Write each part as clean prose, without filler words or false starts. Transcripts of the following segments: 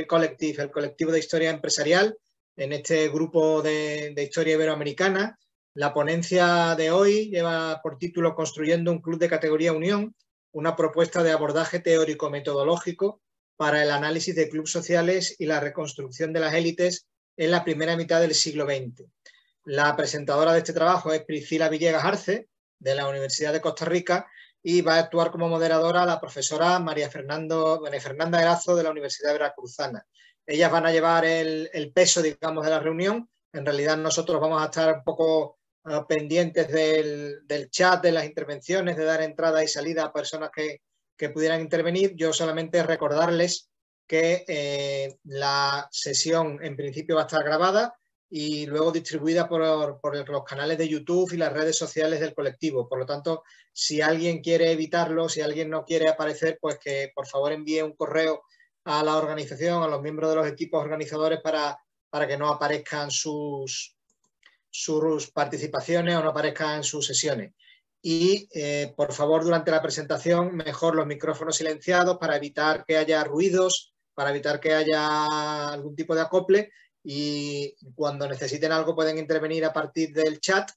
Collective, el colectivo de historia empresarial, en este grupo de historia iberoamericana. La ponencia de hoy lleva por título Construyendo un club de categoría Unión, una propuesta de abordaje teórico-metodológico para el análisis de clubes sociales y la reconstrucción de las élites en la primera mitad del siglo XX. La presentadora de este trabajo es Priscila Villegas Arce, de la Universidad de Costa Rica, y va a actuar como moderadora la profesora María Fernanda Erazo, de la Universidad Veracruzana. Ellas van a llevar el peso, digamos, de la reunión. En realidad nosotros vamos a estar un poco pendientes del chat, de las intervenciones, de dar entrada y salida a personas que pudieran intervenir. Yo solamente recordarles que la sesión en principio va a estar grabada y luego distribuida por los canales de YouTube y las redes sociales del colectivo. Por lo tanto, si alguien quiere evitarlo, si alguien no quiere aparecer, pues que por favor envíe un correo a la organización, a los miembros de los equipos organizadores para que no aparezcan sus participaciones o no aparezcan sus sesiones. Y por favor, durante la presentación, mejor los micrófonos silenciados para evitar que haya ruidos, para evitar que haya algún tipo de acople, y cuando necesiten algo pueden intervenir a partir del chat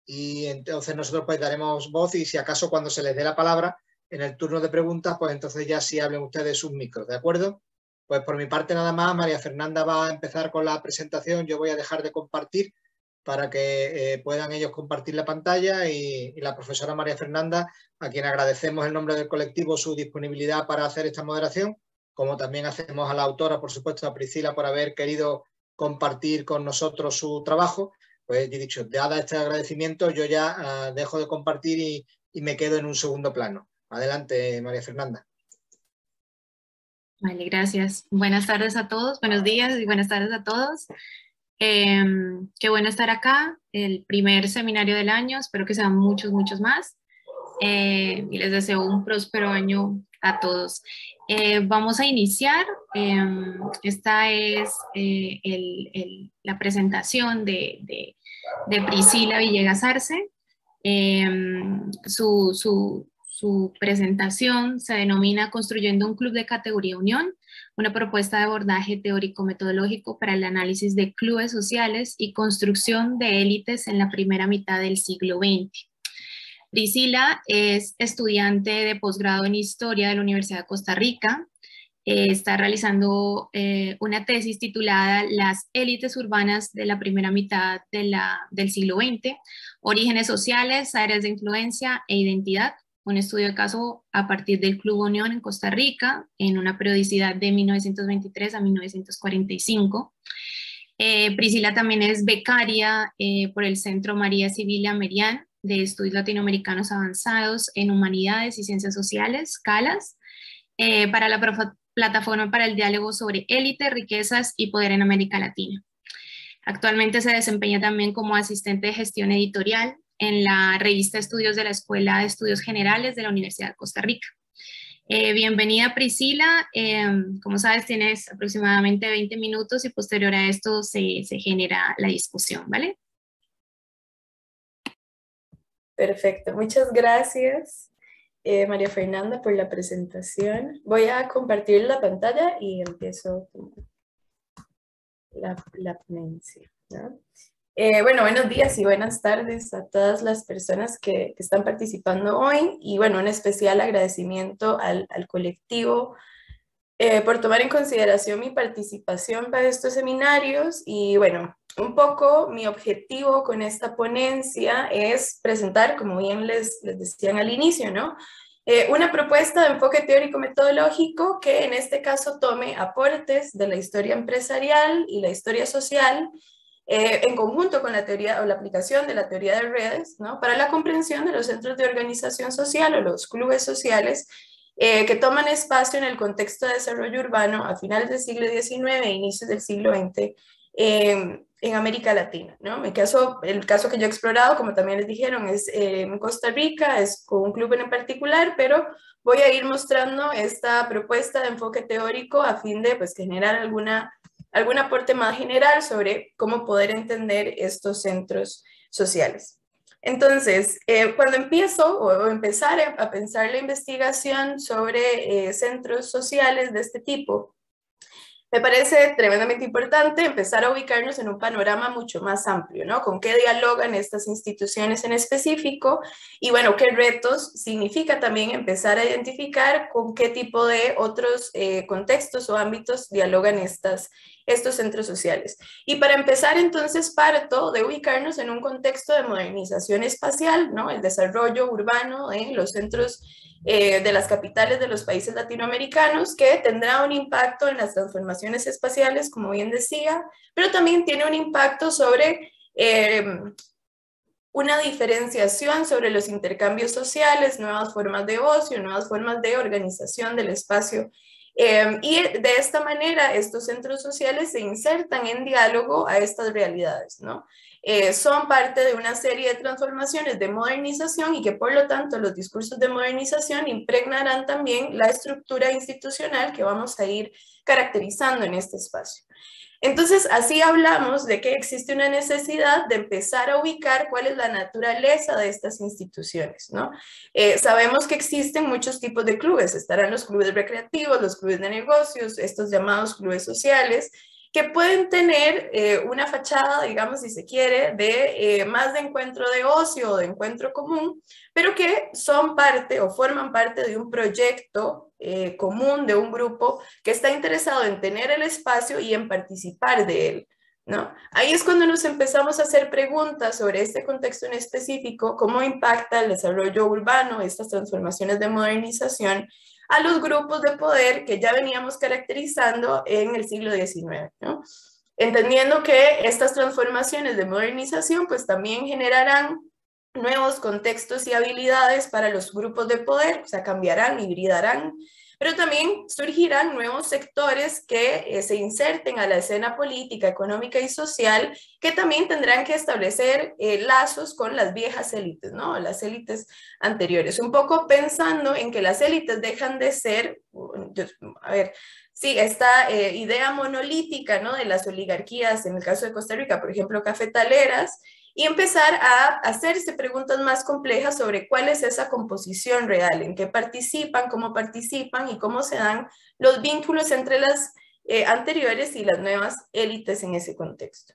y entonces nosotros pues daremos voz y si acaso cuando se les dé la palabra en el turno de preguntas, pues entonces ya sí hablen ustedes sus micros, ¿de acuerdo? Pues por mi parte nada más. María Fernanda va a empezar con la presentación, yo voy a dejar de compartir para que puedan ellos compartir la pantalla y la profesora María Fernanda, a quien agradecemos en nombre del colectivo su disponibilidad para hacer esta moderación, como también hacemos a la autora, por supuesto, a Priscila, por haber querido compartir con nosotros su trabajo. Pues he dicho, dada este agradecimiento, yo ya dejo de compartir y me quedo en un segundo plano. Adelante, María Fernanda. Vale, gracias. Buenas tardes a todos, buenos días y buenas tardes a todos. Qué bueno estar acá, el primer seminario del año, espero que sean muchos, muchos más. Y les deseo un próspero año a todos. Vamos a iniciar. Esta es la presentación de Priscila Villegas Arce. Su presentación se denomina Construyendo un club de categoría Unión, una propuesta de abordaje teórico-metodológico para el análisis de clubes sociales y construcción de élites en la primera mitad del siglo XX. Priscila es estudiante de posgrado en Historia de la Universidad de Costa Rica. Está realizando una tesis titulada Las élites urbanas de la primera mitad del siglo XX, orígenes sociales, áreas de influencia e identidad. Un estudio de caso a partir del Club Unión en Costa Rica, en una periodicidad de 1923 a 1945. Priscila también es becaria por el Centro María Sibilia Merian de Estudios Latinoamericanos Avanzados en Humanidades y Ciencias Sociales, CALAS, para la Plataforma para el Diálogo sobre Élite, Riquezas y Poder en América Latina. Actualmente se desempeña también como asistente de gestión editorial en la revista Estudios de la Escuela de Estudios Generales de la Universidad de Costa Rica. Bienvenida, Priscila. Como sabes, tienes aproximadamente 20 minutos y posterior a esto se genera la discusión, ¿vale? Perfecto, muchas gracias, María Fernanda, por la presentación. Voy a compartir la pantalla y empiezo la ponencia, ¿no? Bueno, buenos días y buenas tardes a todas las personas que están participando hoy y bueno, un especial agradecimiento al colectivo por tomar en consideración mi participación para estos seminarios y bueno, un poco mi objetivo con esta ponencia es presentar, como bien les decían al inicio, ¿no? Una propuesta de enfoque teórico-metodológico que en este caso tome aportes de la historia empresarial y la historia social en conjunto con la teoría o la aplicación de la teoría de redes, ¿no? Para la comprensión de los centros de organización social o los clubes sociales que toman espacio en el contexto de desarrollo urbano a finales del siglo XIX e inicios del siglo XX en América Latina, ¿no? El caso que yo he explorado, como también les dijeron, es en Costa Rica, es con un club en particular, pero voy a ir mostrando esta propuesta de enfoque teórico a fin de pues, generar algún aporte más general sobre cómo poder entender estos centros sociales. Entonces, cuando empiezo o empezar a pensar la investigación sobre centros sociales de este tipo, Me parece tremendamente importante empezar a ubicarnos en un panorama mucho más amplio, ¿no? Con qué dialogan estas instituciones en específico y, bueno, qué retos significa también empezar a identificar con qué tipo de otros contextos o ámbitos dialogan estos centros sociales. Y para empezar, entonces, parto de ubicarnos en un contexto de modernización espacial, ¿no? El desarrollo urbano en los centros de las capitales de los países latinoamericanos, que tendrá un impacto en las transformaciones espaciales, como bien decía, pero también tiene un impacto sobre una diferenciación sobre los intercambios sociales, nuevas formas de ocio, nuevas formas de organización del espacio. Y de esta manera estos centros sociales se insertan en diálogo a estas realidades, ¿no? Son parte de una serie de transformaciones de modernización y que por lo tanto los discursos de modernización impregnarán también la estructura institucional que vamos a ir caracterizando en este espacio. Entonces, así hablamos de que existe una necesidad de empezar a ubicar cuál es la naturaleza de estas instituciones, ¿no? Sabemos que existen muchos tipos de clubes, estarán los clubes recreativos, los clubes de negocios, estos llamados clubes sociales, que pueden tener una fachada, digamos, si se quiere, de más de encuentro de ocio o de encuentro común, pero que son parte o forman parte de un proyecto común, de un grupo que está interesado en tener el espacio y en participar de él, ¿no? Ahí es cuando nos empezamos a hacer preguntas sobre este contexto en específico, cómo impacta el desarrollo urbano, estas transformaciones de modernización, a los grupos de poder que ya veníamos caracterizando en el siglo XIX, ¿no? Entendiendo que estas transformaciones de modernización pues también generarán nuevos contextos y habilidades para los grupos de poder, o sea, cambiarán, hibridarán, pero también surgirán nuevos sectores que se inserten a la escena política, económica y social, que también tendrán que establecer lazos con las viejas élites, ¿no? Las élites anteriores. Un poco pensando en que las élites dejan de ser, sí, esta idea monolítica, ¿no? De las oligarquías, en el caso de Costa Rica, por ejemplo, cafetaleras, y empezar a hacerse preguntas más complejas sobre cuál es esa composición real, en qué participan, cómo participan y cómo se dan los vínculos entre las anteriores y las nuevas élites en ese contexto.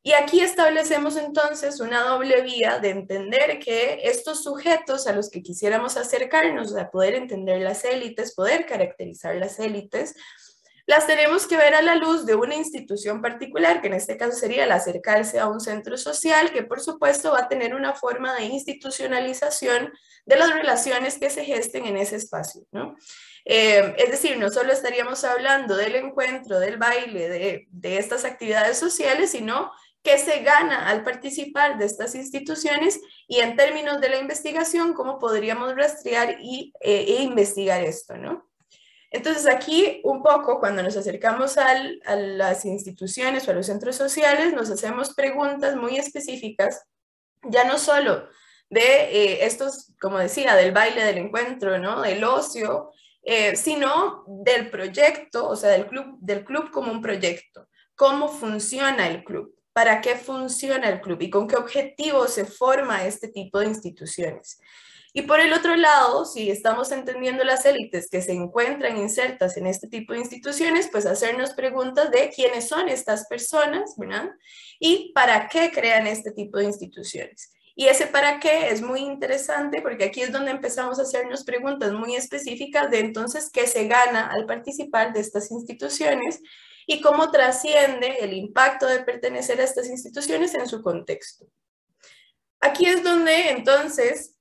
Y aquí establecemos entonces una doble vía de entender que estos sujetos a los que quisiéramos acercarnos, a poder entender las élites, poder caracterizar las élites, las tenemos que ver a la luz de una institución particular, que en este caso sería el acercarse a un centro social, que por supuesto va a tener una forma de institucionalización de las relaciones que se gesten en ese espacio, ¿no? Es decir, no solo estaríamos hablando del encuentro, del baile, de estas actividades sociales, sino qué se gana al participar de estas instituciones y en términos de la investigación, cómo podríamos rastrear e investigar esto, ¿no? Entonces aquí un poco cuando nos acercamos a las instituciones o a los centros sociales nos hacemos preguntas muy específicas, ya no solo de estos, como decía, del baile, del encuentro, ¿no? Del ocio, sino del proyecto, o sea, del club como un proyecto. ¿Cómo funciona el club? ¿Para qué funciona el club? ¿Y con qué objetivo se forma este tipo de instituciones? Y por el otro lado, si estamos entendiendo las élites que se encuentran insertas en este tipo de instituciones, pues hacernos preguntas de quiénes son estas personas, ¿verdad? Y para qué crean este tipo de instituciones. Y ese para qué es muy interesante porque aquí es donde empezamos a hacernos preguntas muy específicas de entonces qué se gana al participar de estas instituciones y cómo trasciende el impacto de pertenecer a estas instituciones en su contexto. Aquí es donde entonces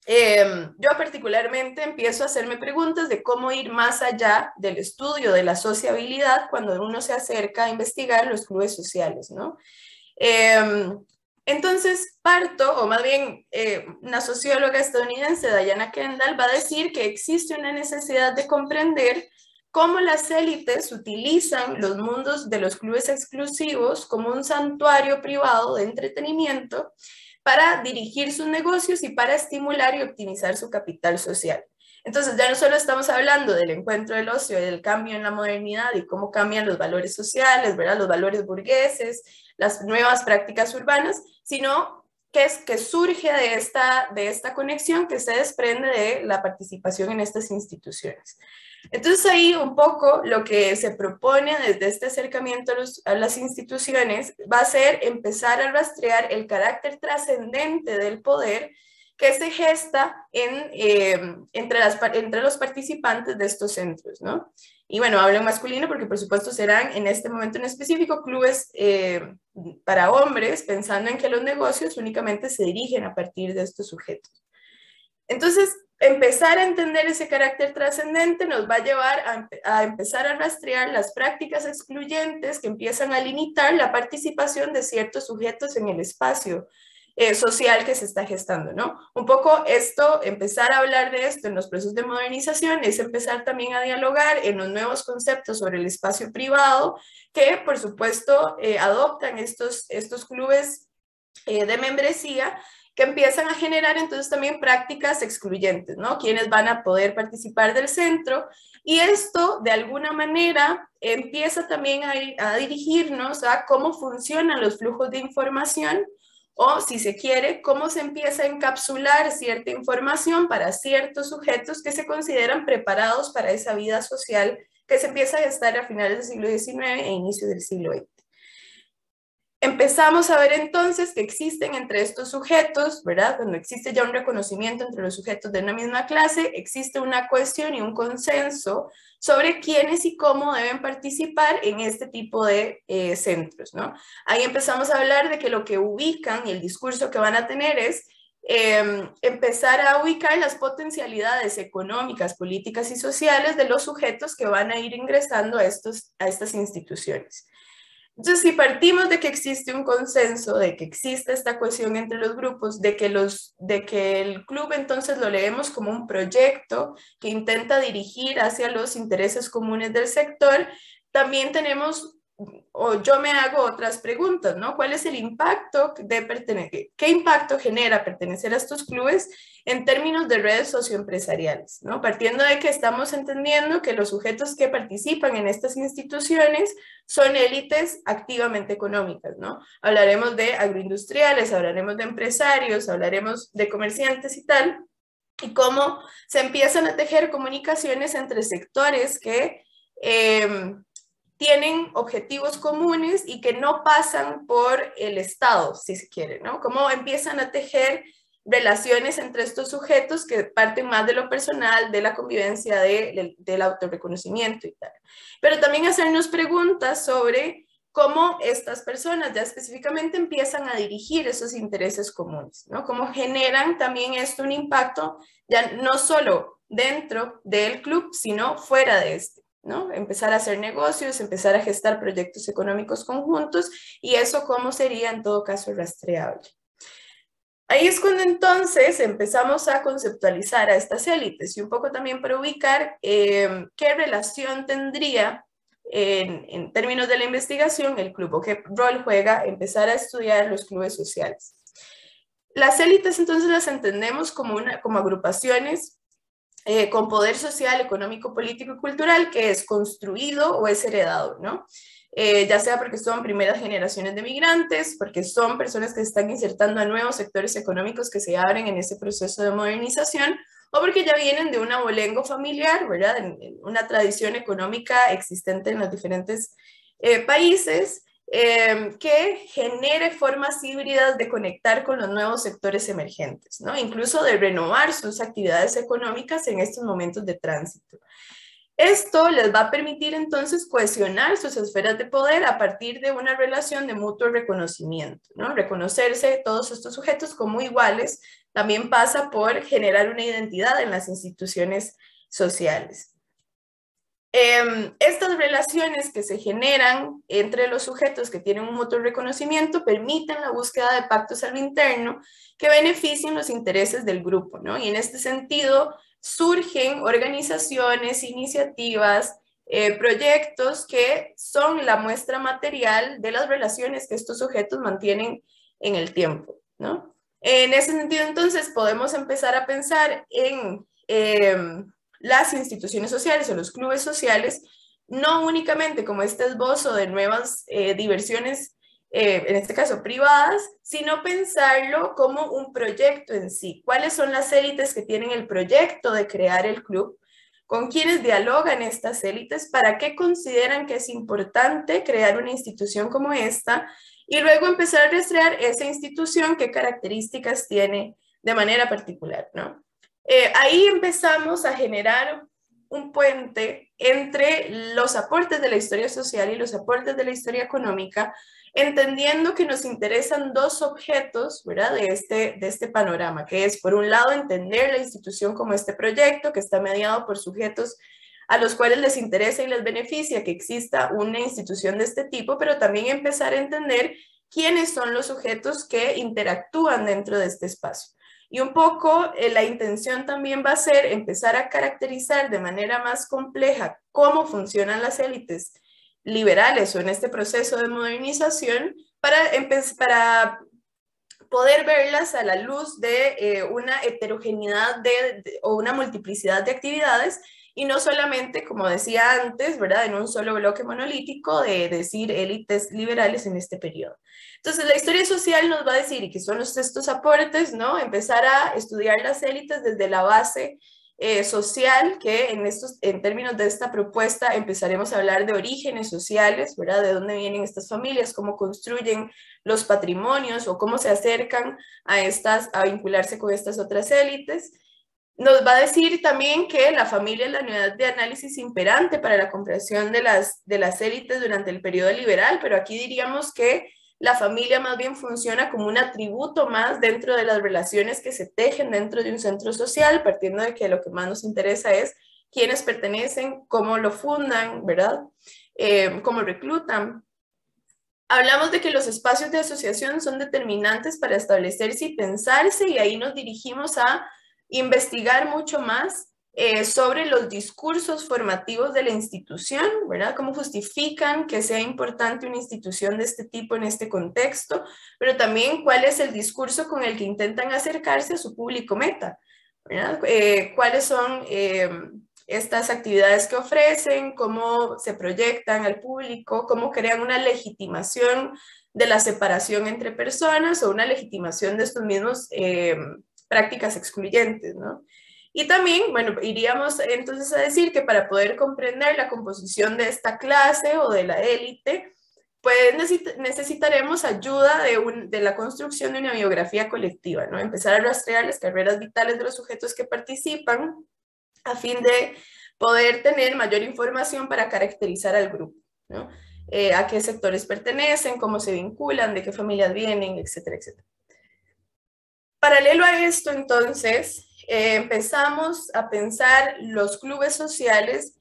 yo particularmente empiezo a hacerme preguntas de cómo ir más allá del estudio de la sociabilidad cuando uno se acerca a investigar los clubes sociales, ¿no? Entonces parto, o más bien una socióloga estadounidense, Diana Kendall, va a decir que existe una necesidad de comprender cómo las élites utilizan los mundos de los clubes exclusivos como un santuario privado de entretenimiento para dirigir sus negocios y para estimular y optimizar su capital social. Entonces ya no solo estamos hablando del encuentro del ocio y del cambio en la modernidad y cómo cambian los valores sociales, ¿verdad? Los valores burgueses, las nuevas prácticas urbanas, sino que surge de esta conexión que se desprende de la participación en estas instituciones. Entonces ahí un poco lo que se propone desde este acercamiento a las instituciones va a ser empezar a rastrear el carácter trascendente del poder que se gesta entre los participantes de estos centros, ¿no? Y bueno, hablo en masculino porque por supuesto serán en este momento en específico clubes para hombres, pensando en que los negocios únicamente se dirigen a partir de estos sujetos. Entonces, empezar a entender ese carácter trascendente nos va a llevar a empezar a rastrear las prácticas excluyentes que empiezan a limitar la participación de ciertos sujetos en el espacio social que se está gestando, ¿no? Un poco esto, empezar a hablar de esto en los procesos de modernización es empezar también a dialogar en los nuevos conceptos sobre el espacio privado que, por supuesto, adoptan estos clubes de membresía que empiezan a generar entonces también prácticas excluyentes, ¿no? Quienes van a poder participar del centro, y esto de alguna manera empieza también a dirigirnos a cómo funcionan los flujos de información, o si se quiere, cómo se empieza a encapsular cierta información para ciertos sujetos que se consideran preparados para esa vida social que se empieza a gestar a finales del siglo XIX e inicios del siglo XX. Empezamos a ver entonces que existen entre estos sujetos, ¿verdad? Cuando existe ya un reconocimiento entre los sujetos de una misma clase, existe una cohesión y un consenso sobre quiénes y cómo deben participar en este tipo de centros, ¿no? Ahí empezamos a hablar de que lo que ubican y el discurso que van a tener es empezar a ubicar las potencialidades económicas, políticas y sociales de los sujetos que van a ir ingresando a estas instituciones. Entonces, si partimos de que existe un consenso, de que existe esta cohesión entre los grupos, de que el club entonces lo leemos como un proyecto que intenta dirigir hacia los intereses comunes del sector, también tenemos, o yo me hago otras preguntas, ¿no? ¿Cuál es el impacto de pertenecer? ¿Qué impacto genera pertenecer a estos clubes en términos de redes socioempresariales, ¿no? Partiendo de que estamos entendiendo que los sujetos que participan en estas instituciones son élites activamente económicas, ¿no? Hablaremos de agroindustriales, hablaremos de empresarios, hablaremos de comerciantes y tal, y cómo se empiezan a tejer comunicaciones entre sectores que tienen objetivos comunes y que no pasan por el Estado, si se quiere, ¿no? Cómo empiezan a tejer relaciones entre estos sujetos que parten más de lo personal, de la convivencia, del autorreconocimiento y tal. Pero también hacernos preguntas sobre cómo estas personas ya específicamente empiezan a dirigir esos intereses comunes, ¿no? Cómo generan también esto un impacto ya no solo dentro del club, sino fuera de este, ¿no? Empezar a hacer negocios, empezar a gestar proyectos económicos conjuntos, y eso cómo sería en todo caso rastreable. Ahí es cuando entonces empezamos a conceptualizar a estas élites y un poco también para ubicar qué relación tendría en términos de la investigación el club, o qué rol juega empezar a estudiar los clubes sociales. Las élites entonces las entendemos como agrupaciones con poder social, económico, político y cultural que es construido o es heredado, ¿no? Ya sea porque son primeras generaciones de migrantes, porque son personas que se están insertando a nuevos sectores económicos que se abren en ese proceso de modernización, o porque ya vienen de un abolengo familiar, ¿verdad? En una tradición económica existente en los diferentes países, que genere formas híbridas de conectar con los nuevos sectores emergentes, ¿no? Incluso de renovar sus actividades económicas en estos momentos de tránsito. Esto les va a permitir entonces cohesionar sus esferas de poder a partir de una relación de mutuo reconocimiento, ¿no? Reconocerse todos estos sujetos como iguales también pasa por generar una identidad en las instituciones sociales. Estas relaciones que se generan entre los sujetos que tienen un mutuo reconocimiento permiten la búsqueda de pactos a lo interno que beneficien los intereses del grupo, ¿no? Y en este sentido surgen organizaciones, iniciativas, proyectos que son la muestra material de las relaciones que estos sujetos mantienen en el tiempo, ¿no? En ese sentido, entonces, podemos empezar a pensar en las instituciones sociales o los clubes sociales, no únicamente como este esbozo de nuevas diversiones en este caso privadas, sino pensarlo como un proyecto en sí. ¿Cuáles son las élites que tienen el proyecto de crear el club? ¿Con quiénes dialogan estas élites? ¿Para qué consideran que es importante crear una institución como esta? Y luego empezar a rastrear esa institución, qué características tiene de manera particular, ¿no? Ahí empezamos a generar un puente entre los aportes de la historia social y los aportes de la historia económica, entendiendo que nos interesan dos objetos, ¿verdad?, de este panorama, que es, por un lado, entender la institución como este proyecto que está mediado por sujetos a los cuales les interesa y les beneficia que exista una institución de este tipo, pero también empezar a entender quiénes son los sujetos que interactúan dentro de este espacio. Y un poco la intención también va a ser empezar a caracterizar de manera más compleja cómo funcionan las élites liberales o en este proceso de modernización para poder verlas a la luz de una heterogeneidad o una multiplicidad de actividades y no solamente, como decía antes, ¿verdad?, en un solo bloque monolítico de decir élites liberales en este periodo. Entonces, la historia social nos va a decir, y que son estos aportes, ¿no?, empezar a estudiar las élites desde la base social, que en términos de esta propuesta empezaremos a hablar de orígenes sociales, ¿verdad?, de dónde vienen estas familias, cómo construyen los patrimonios o cómo se acercan a vincularse con estas otras élites. Nos va a decir también que la familia es la unidad de análisis imperante para la comprensión de las élites durante el periodo liberal, pero aquí diríamos que la familia más bien funciona como un atributo más dentro de las relaciones que se tejen dentro de un centro social, partiendo de que lo que más nos interesa es quiénes pertenecen, cómo lo fundan, ¿verdad?, cómo reclutan. Hablamos de que los espacios de asociación son determinantes para establecerse y pensarse, y ahí nos dirigimos a investigar mucho más sobre los discursos formativos de la institución, ¿verdad? Cómo justifican que sea importante una institución de este tipo en este contexto, pero también cuál es el discurso con el que intentan acercarse a su público meta, ¿verdad? Cuáles son estas actividades que ofrecen, cómo se proyectan al público, cómo crean una legitimación de la separación entre personas o una legitimación de estos mismos prácticas excluyentes, ¿no? Y también, bueno, iríamos entonces a decir que para poder comprender la composición de esta clase o de la élite, pues necesitaremos ayuda de la construcción de una biografía colectiva, ¿no? Empezar a rastrear las carreras vitales de los sujetos que participan a fin de poder tener mayor información para caracterizar al grupo, ¿no? A qué sectores pertenecen, cómo se vinculan, de qué familias vienen, etcétera, etcétera. Paralelo a esto, entonces, empezamos a pensar los clubes sociales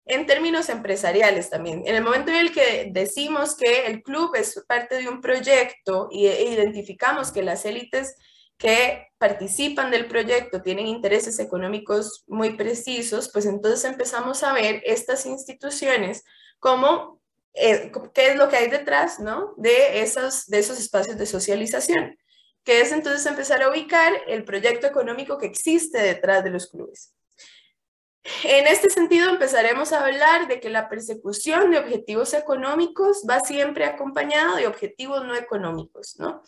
en términos empresariales también. En el momento en el que decimos que el club es parte de un proyecto e identificamos que las élites que participan del proyecto tienen intereses económicos muy precisos, pues entonces empezamos a ver estas instituciones como qué es lo que hay detrás, ¿no?, de esos espacios de socialización, que es entonces empezar a ubicar el proyecto económico que existe detrás de los clubes. En este sentido, empezaremos a hablar de que la persecución de objetivos económicos va siempre acompañada de objetivos no económicos, ¿no?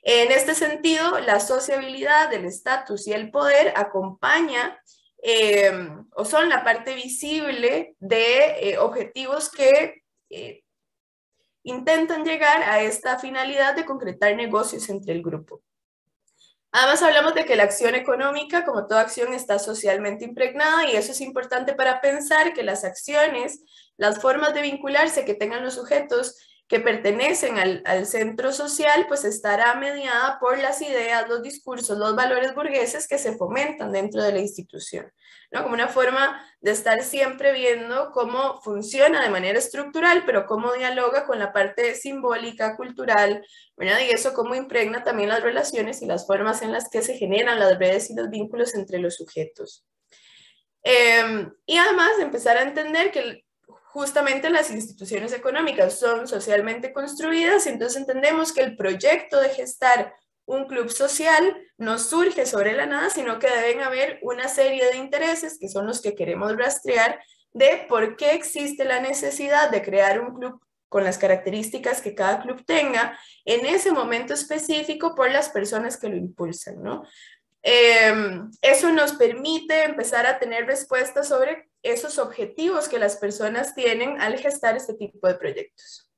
En este sentido, la sociabilidad del estatus y el poder acompaña o son la parte visible de objetivos que intentan llegar a esta finalidad de concretar negocios entre el grupo. Además, hablamos de que la acción económica, como toda acción, está socialmente impregnada, y eso es importante para pensar que las acciones, las formas de vincularse que tengan los sujetos que pertenecen al centro social, pues estará mediada por las ideas, los discursos, los valores burgueses que se fomentan dentro de la institución, ¿no? Como una forma de estar siempre viendo cómo funciona de manera estructural, pero cómo dialoga con la parte simbólica, cultural, ¿verdad? Y eso cómo impregna también las relaciones y las formas en las que se generan las redes y los vínculos entre los sujetos. Y además empezar a entender que justamente las instituciones económicas son socialmente construidas, y entonces entendemos que el proyecto de gestar un club social no surge sobre la nada, sino que deben haber una serie de intereses que son los que queremos rastrear de por qué existe la necesidad de crear un club con las características que cada club tenga en ese momento específico por las personas que lo impulsan, ¿no? Eso nos permite empezar a tener respuestas sobre esos objetivos que las personas tienen al gestar este tipo de proyectos.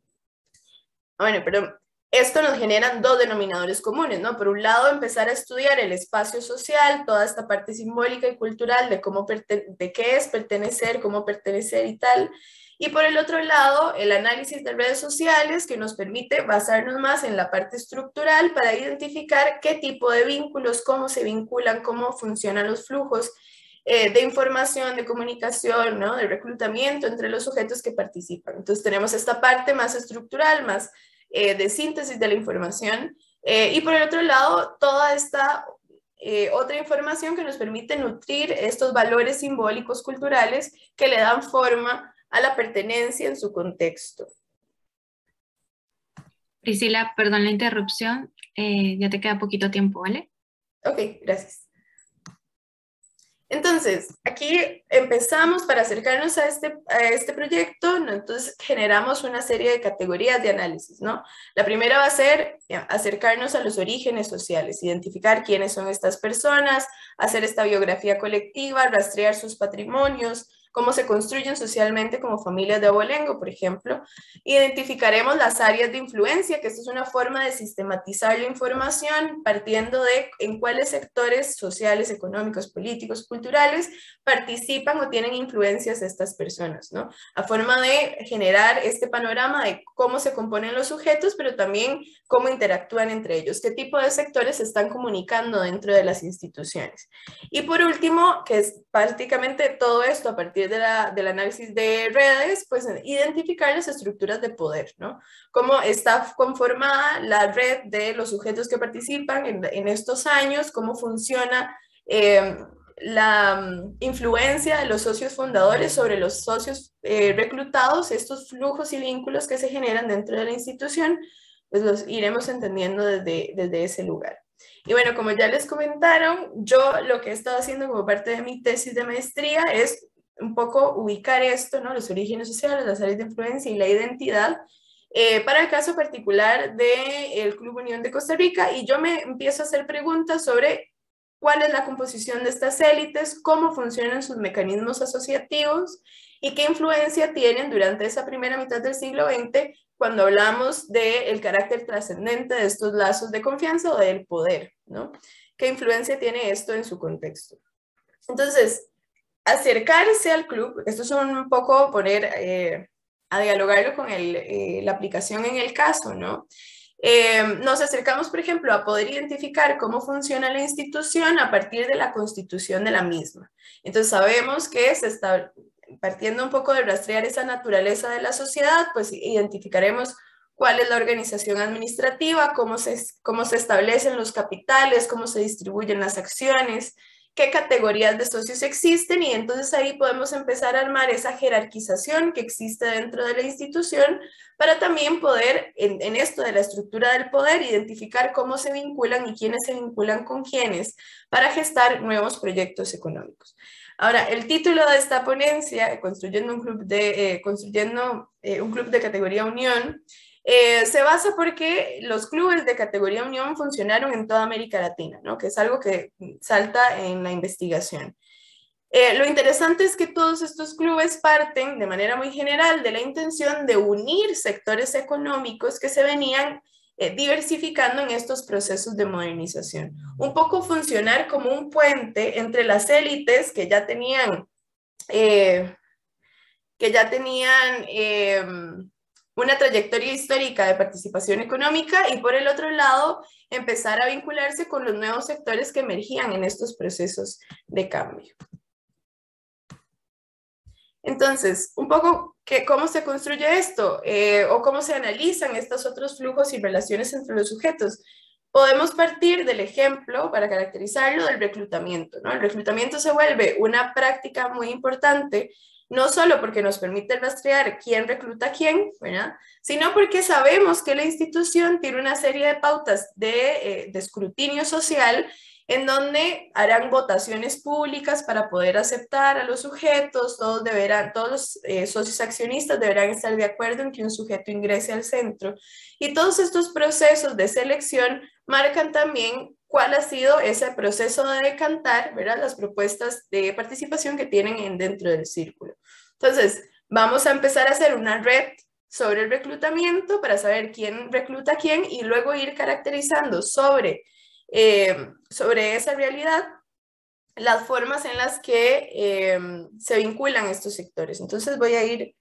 Bueno, pero esto nos genera dos denominadores comunes, ¿no? Por un lado, empezar a estudiar el espacio social, toda esta parte simbólica y cultural de qué es pertenecer, cómo pertenecer y tal. Y por el otro lado, el análisis de redes sociales, que nos permite basarnos más en la parte estructural para identificar qué tipo de vínculos, cómo se vinculan, cómo funcionan los flujos de información, de comunicación, ¿no? De reclutamiento entre los sujetos que participan. Entonces tenemos esta parte más estructural, más de síntesis de la información, y por el otro lado, toda esta otra información que nos permite nutrir estos valores simbólicos culturales que le dan forma a la pertenencia en su contexto. Priscila, perdón la interrupción, ya te queda poquito tiempo, ¿vale? Ok, gracias. Entonces, aquí empezamos para acercarnos a este proyecto, ¿no? Entonces generamos una serie de categorías de análisis, ¿no? La primera va a ser acercarnos a los orígenes sociales, identificar quiénes son estas personas, hacer esta biografía colectiva, rastrear sus patrimonios, cómo se construyen socialmente como familias de abolengo, por ejemplo. Identificaremos las áreas de influencia, que esto es una forma de sistematizar la información partiendo de en cuáles sectores sociales, económicos, políticos, culturales participan o tienen influencias estas personas, ¿no? A forma de generar este panorama de cómo se componen los sujetos, pero también cómo interactúan entre ellos, qué tipo de sectores se están comunicando dentro de las instituciones. Y por último, que es prácticamente todo esto a partir del análisis de redes, pues identificar las estructuras de poder, ¿no? Cómo está conformada la red de los sujetos que participan en estos años, cómo funciona la influencia de los socios fundadores sobre los socios reclutados, estos flujos y vínculos que se generan dentro de la institución, pues los iremos entendiendo desde ese lugar. Y bueno, como ya les comentaron, yo lo que he estado haciendo como parte de mi tesis de maestría es un poco ubicar esto, ¿no? Los orígenes sociales, las áreas de influencia y la identidad, para el caso particular del Club Unión de Costa Rica, y yo me empiezo a hacer preguntas sobre cuál es la composición de estas élites, cómo funcionan sus mecanismos asociativos y qué influencia tienen durante esa primera mitad del siglo XX cuando hablamos del carácter trascendente de estos lazos de confianza o del poder, ¿no? ¿Qué influencia tiene esto en su contexto? Entonces, acercarse al club, esto es un poco poner a dialogarlo con la aplicación en el caso, ¿no? Nos acercamos, por ejemplo, a poder identificar cómo funciona la institución a partir de la constitución de la misma. Entonces sabemos que se está partiendo un poco de rastrear esa naturaleza de la sociedad, pues identificaremos cuál es la organización administrativa, cómo se establecen los capitales, cómo se distribuyen las acciones, qué categorías de socios existen, y entonces ahí podemos empezar a armar esa jerarquización que existe dentro de la institución para también poder, en esto de la estructura del poder, identificar cómo se vinculan y quiénes se vinculan con quiénes para gestar nuevos proyectos económicos. Ahora, el título de esta ponencia, Construyendo un club de categoría Unión, se basa porque los clubes de categoría Unión funcionaron en toda América Latina, ¿no? Que es algo que salta en la investigación. Lo interesante es que todos estos clubes parten de manera muy general de la intención de unir sectores económicos que se venían diversificando en estos procesos de modernización. Un poco funcionar como un puente entre las élites que ya tenían una trayectoria histórica de participación económica y por el otro lado empezar a vincularse con los nuevos sectores que emergían en estos procesos de cambio. Entonces, un poco cómo se construye esto o cómo se analizan estos otros flujos y relaciones entre los sujetos. Podemos partir del ejemplo, para caracterizarlo, del reclutamiento, ¿no? El reclutamiento se vuelve una práctica muy importante, no solo porque nos permite rastrear quién recluta a quién, ¿verdad? Sino porque sabemos que la institución tiene una serie de pautas de escrutinio social en donde harán votaciones públicas para poder aceptar a los sujetos. Todos los socios accionistas deberán estar de acuerdo en que un sujeto ingrese al centro. Y todos estos procesos de selección marcan también cuál ha sido ese proceso de decantar, ¿verdad?, las propuestas de participación que tienen dentro del círculo. Entonces, vamos a empezar a hacer una red sobre el reclutamiento para saber quién recluta a quién y luego ir caracterizando sobre esa realidad las formas en las que se vinculan estos sectores. Entonces voy a ir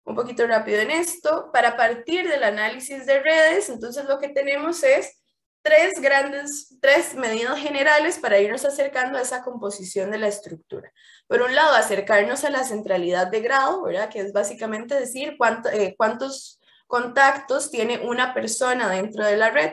un poquito rápido en esto. Para partir del análisis de redes, entonces lo que tenemos es tres medidas generales para irnos acercando a esa composición de la estructura. Por un lado, acercarnos a la centralidad de grado, ¿verdad?, que es básicamente decir cuántos contactos tiene una persona dentro de la red.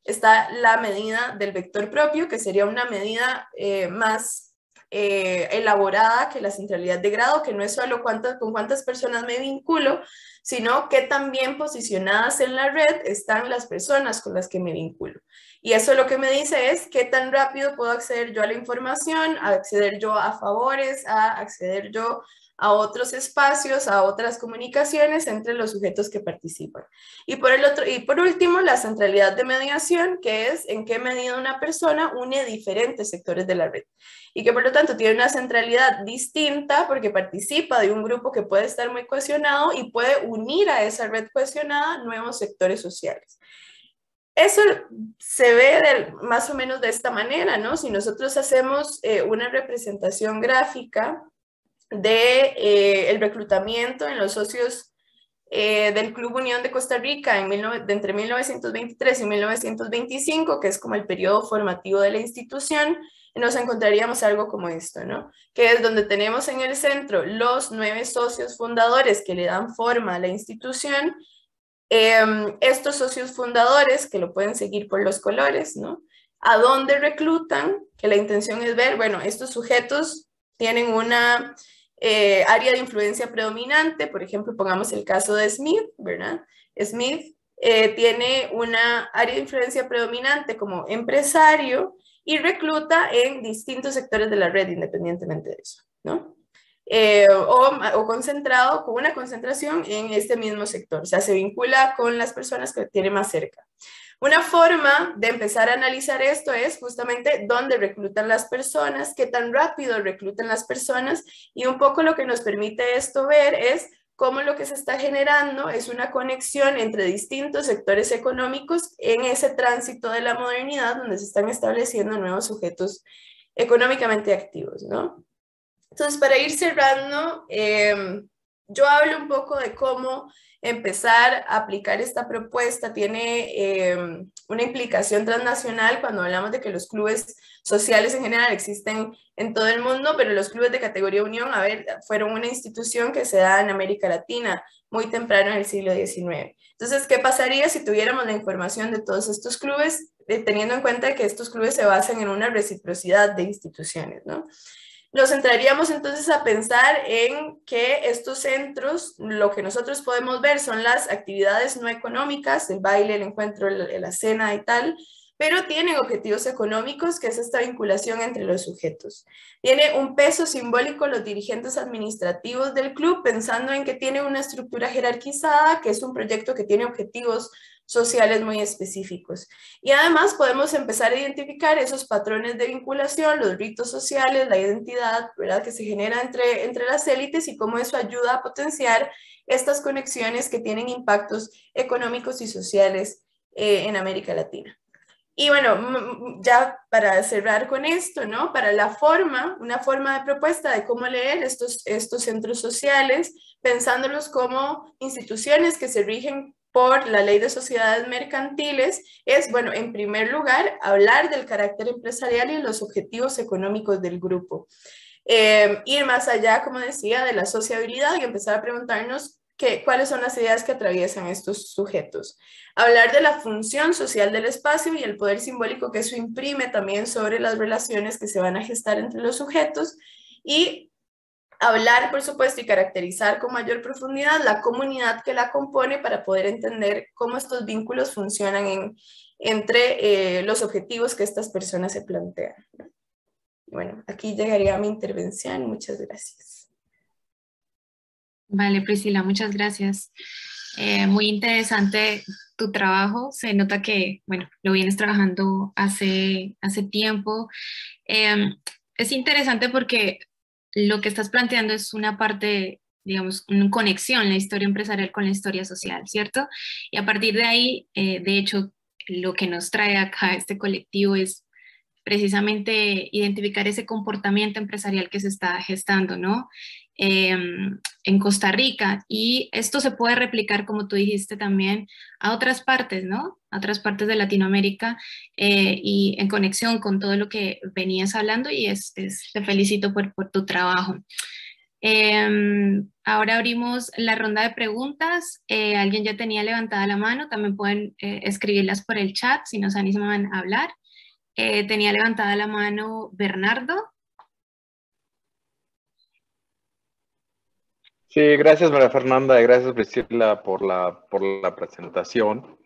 Está la medida del vector propio, que sería una medida más elaborada que la centralidad de grado, que no es solo con cuántas personas me vinculo, sino qué tan bien posicionadas en la red están las personas con las que me vinculo. Y eso lo que me dice es qué tan rápido puedo acceder yo a la información, acceder yo a favores, acceder yo a otros espacios, a otras comunicaciones entre los sujetos que participan. Y por último, la centralidad de mediación, que es en qué medida una persona une diferentes sectores de la red. Y que por lo tanto tiene una centralidad distinta porque participa de un grupo que puede estar muy cohesionado y puede unir a esa red cohesionada nuevos sectores sociales. Eso se ve más o menos de esta manera, ¿no? Si nosotros hacemos una representación gráfica del reclutamiento en los socios del Club Unión de Costa Rica entre 1923 y 1925, que es como el periodo formativo de la institución, nos encontraríamos algo como esto, ¿no? Que es donde tenemos en el centro los 9 socios fundadores que le dan forma a la institución. Estos socios fundadores, que lo pueden seguir por los colores, ¿no? ¿A dónde reclutan? Que la intención es ver, bueno, estos sujetos tienen una área de influencia predominante. Por ejemplo, pongamos el caso de Smith, ¿verdad? Smith tiene una área de influencia predominante como empresario y recluta en distintos sectores de la red independientemente de eso, ¿no? O concentrado con una concentración en este mismo sector, o sea, se vincula con las personas que tiene más cerca. Una forma de empezar a analizar esto es justamente dónde reclutan las personas, qué tan rápido reclutan las personas, y un poco lo que nos permite esto ver es cómo lo que se está generando es una conexión entre distintos sectores económicos en ese tránsito de la modernidad donde se están estableciendo nuevos sujetos económicamente activos, ¿no? Entonces, para ir cerrando, yo hablo un poco de cómo empezar a aplicar esta propuesta. Tiene una implicación transnacional cuando hablamos de que los clubes sociales en general existen en todo el mundo, pero los clubes de categoría unión, fueron una institución que se da en América Latina muy temprano en el siglo XIX. Entonces, ¿qué pasaría si tuviéramos la información de todos estos clubes, teniendo en cuenta que estos clubes se basan en una reciprocidad de instituciones, ¿no? Nos entraríamos entonces a pensar en que estos centros, lo que nosotros podemos ver son las actividades no económicas, el baile, el encuentro, la cena y tal, pero tienen objetivos económicos, que es esta vinculación entre los sujetos. Tiene un peso simbólico los dirigentes administrativos del club, pensando en que tiene una estructura jerarquizada, que es un proyecto que tiene objetivos sociales muy específicos. Y además podemos empezar a identificar esos patrones de vinculación, los ritos sociales, la identidad, ¿verdad?, que se genera entre las élites, y cómo eso ayuda a potenciar estas conexiones que tienen impactos económicos y sociales en América Latina. Y bueno, ya para cerrar con esto, ¿no? Para una forma de propuesta de cómo leer estos centros sociales, pensándolos como instituciones que se rigen por la Ley de Sociedades Mercantiles, es, bueno, en primer lugar, hablar del carácter empresarial y los objetivos económicos del grupo. Ir más allá, como decía, de la sociabilidad y empezar a preguntarnos cuáles son las ideas que atraviesan estos sujetos. Hablar de la función social del espacio y el poder simbólico que eso imprime también sobre las relaciones que se van a gestar entre los sujetos, y hablar, por supuesto, y caracterizar con mayor profundidad la comunidad que la compone para poder entender cómo estos vínculos funcionan entre los objetivos que estas personas se plantean. Bueno, aquí llegaría mi intervención. Muchas gracias. Vale, Priscila, muchas gracias. Muy interesante tu trabajo. Se nota que, bueno, lo vienes trabajando hace tiempo. Es interesante porque lo que estás planteando es una parte, digamos, una conexión, la historia empresarial con la historia social, ¿cierto? Y a partir de ahí, de hecho, lo que nos trae acá este colectivo es precisamente identificar ese comportamiento empresarial que se está gestando, ¿no? En Costa Rica. Y esto se puede replicar, como tú dijiste también, a otras partes, ¿no? A otras partes de Latinoamérica y en conexión con todo lo que venías hablando y te felicito por tu trabajo. Ahora abrimos la ronda de preguntas. Alguien ya tenía levantada la mano, también pueden escribirlas por el chat si no se animan a hablar. Tenía levantada la mano Bernardo. Sí, gracias María Fernanda y gracias Priscila por la presentación.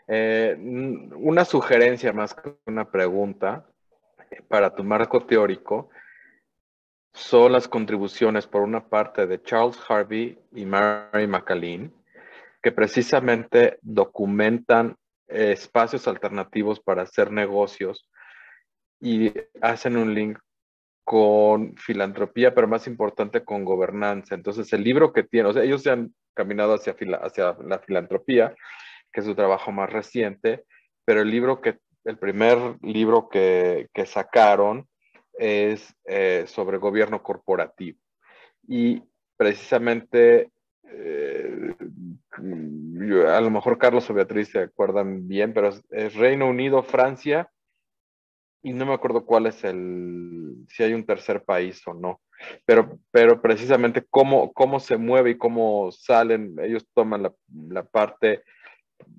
Una sugerencia más que una pregunta para tu marco teórico son las contribuciones por una parte de Charles Harvey y Mary McAleenan, que precisamente documentan espacios alternativos para hacer negocios y hacen un link con filantropía, pero más importante con gobernanza. Entonces, el libro que tiene, o sea, ellos se han caminado hacia la filantropía, que es su trabajo más reciente, pero el primer libro que sacaron es sobre gobierno corporativo. Y precisamente, a lo mejor Carlos o Beatriz se acuerdan bien, pero es Reino Unido, Francia, y no me acuerdo cuál es si hay un tercer país o no, pero precisamente cómo se mueve y cómo salen, ellos toman la parte,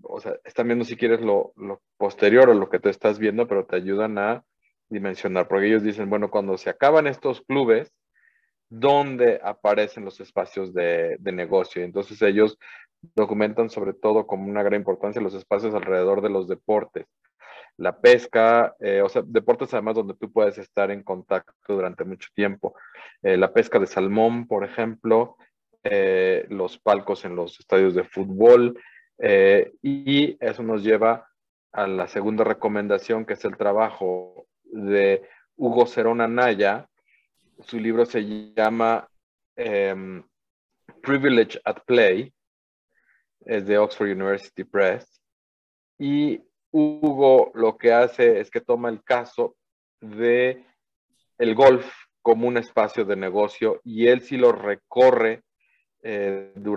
o sea, están viendo si quieres lo posterior o lo que tú estás viendo, pero te ayudan a dimensionar, porque ellos dicen, bueno, cuando se acaban estos clubes, ¿dónde aparecen los espacios de negocio? Entonces ellos documentan sobre todo como una gran importancia los espacios alrededor de los deportes, la pesca, o sea, deportes además donde tú puedes estar en contacto durante mucho tiempo. La pesca de salmón, por ejemplo, los palcos en los estadios de fútbol, y eso nos lleva a la segunda recomendación, que es el trabajo de Hugo Cerón Anaya. Su libro se llama Privilege at Play, es de Oxford University Press, y Hugo lo que hace es que toma el caso de el golf como un espacio de negocio y él sí lo recorre él lo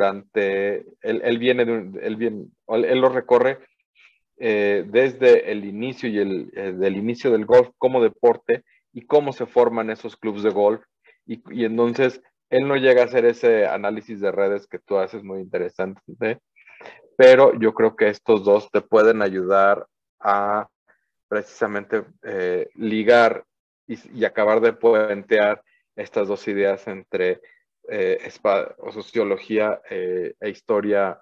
recorre desde el inicio del inicio del golf como deporte y cómo se forman esos clubes de golf y entonces él no llega a hacer ese análisis de redes que tú haces muy interesante, ¿eh? Pero yo creo que estos dos te pueden ayudar a precisamente ligar y acabar de puentear estas dos ideas entre sociología e historia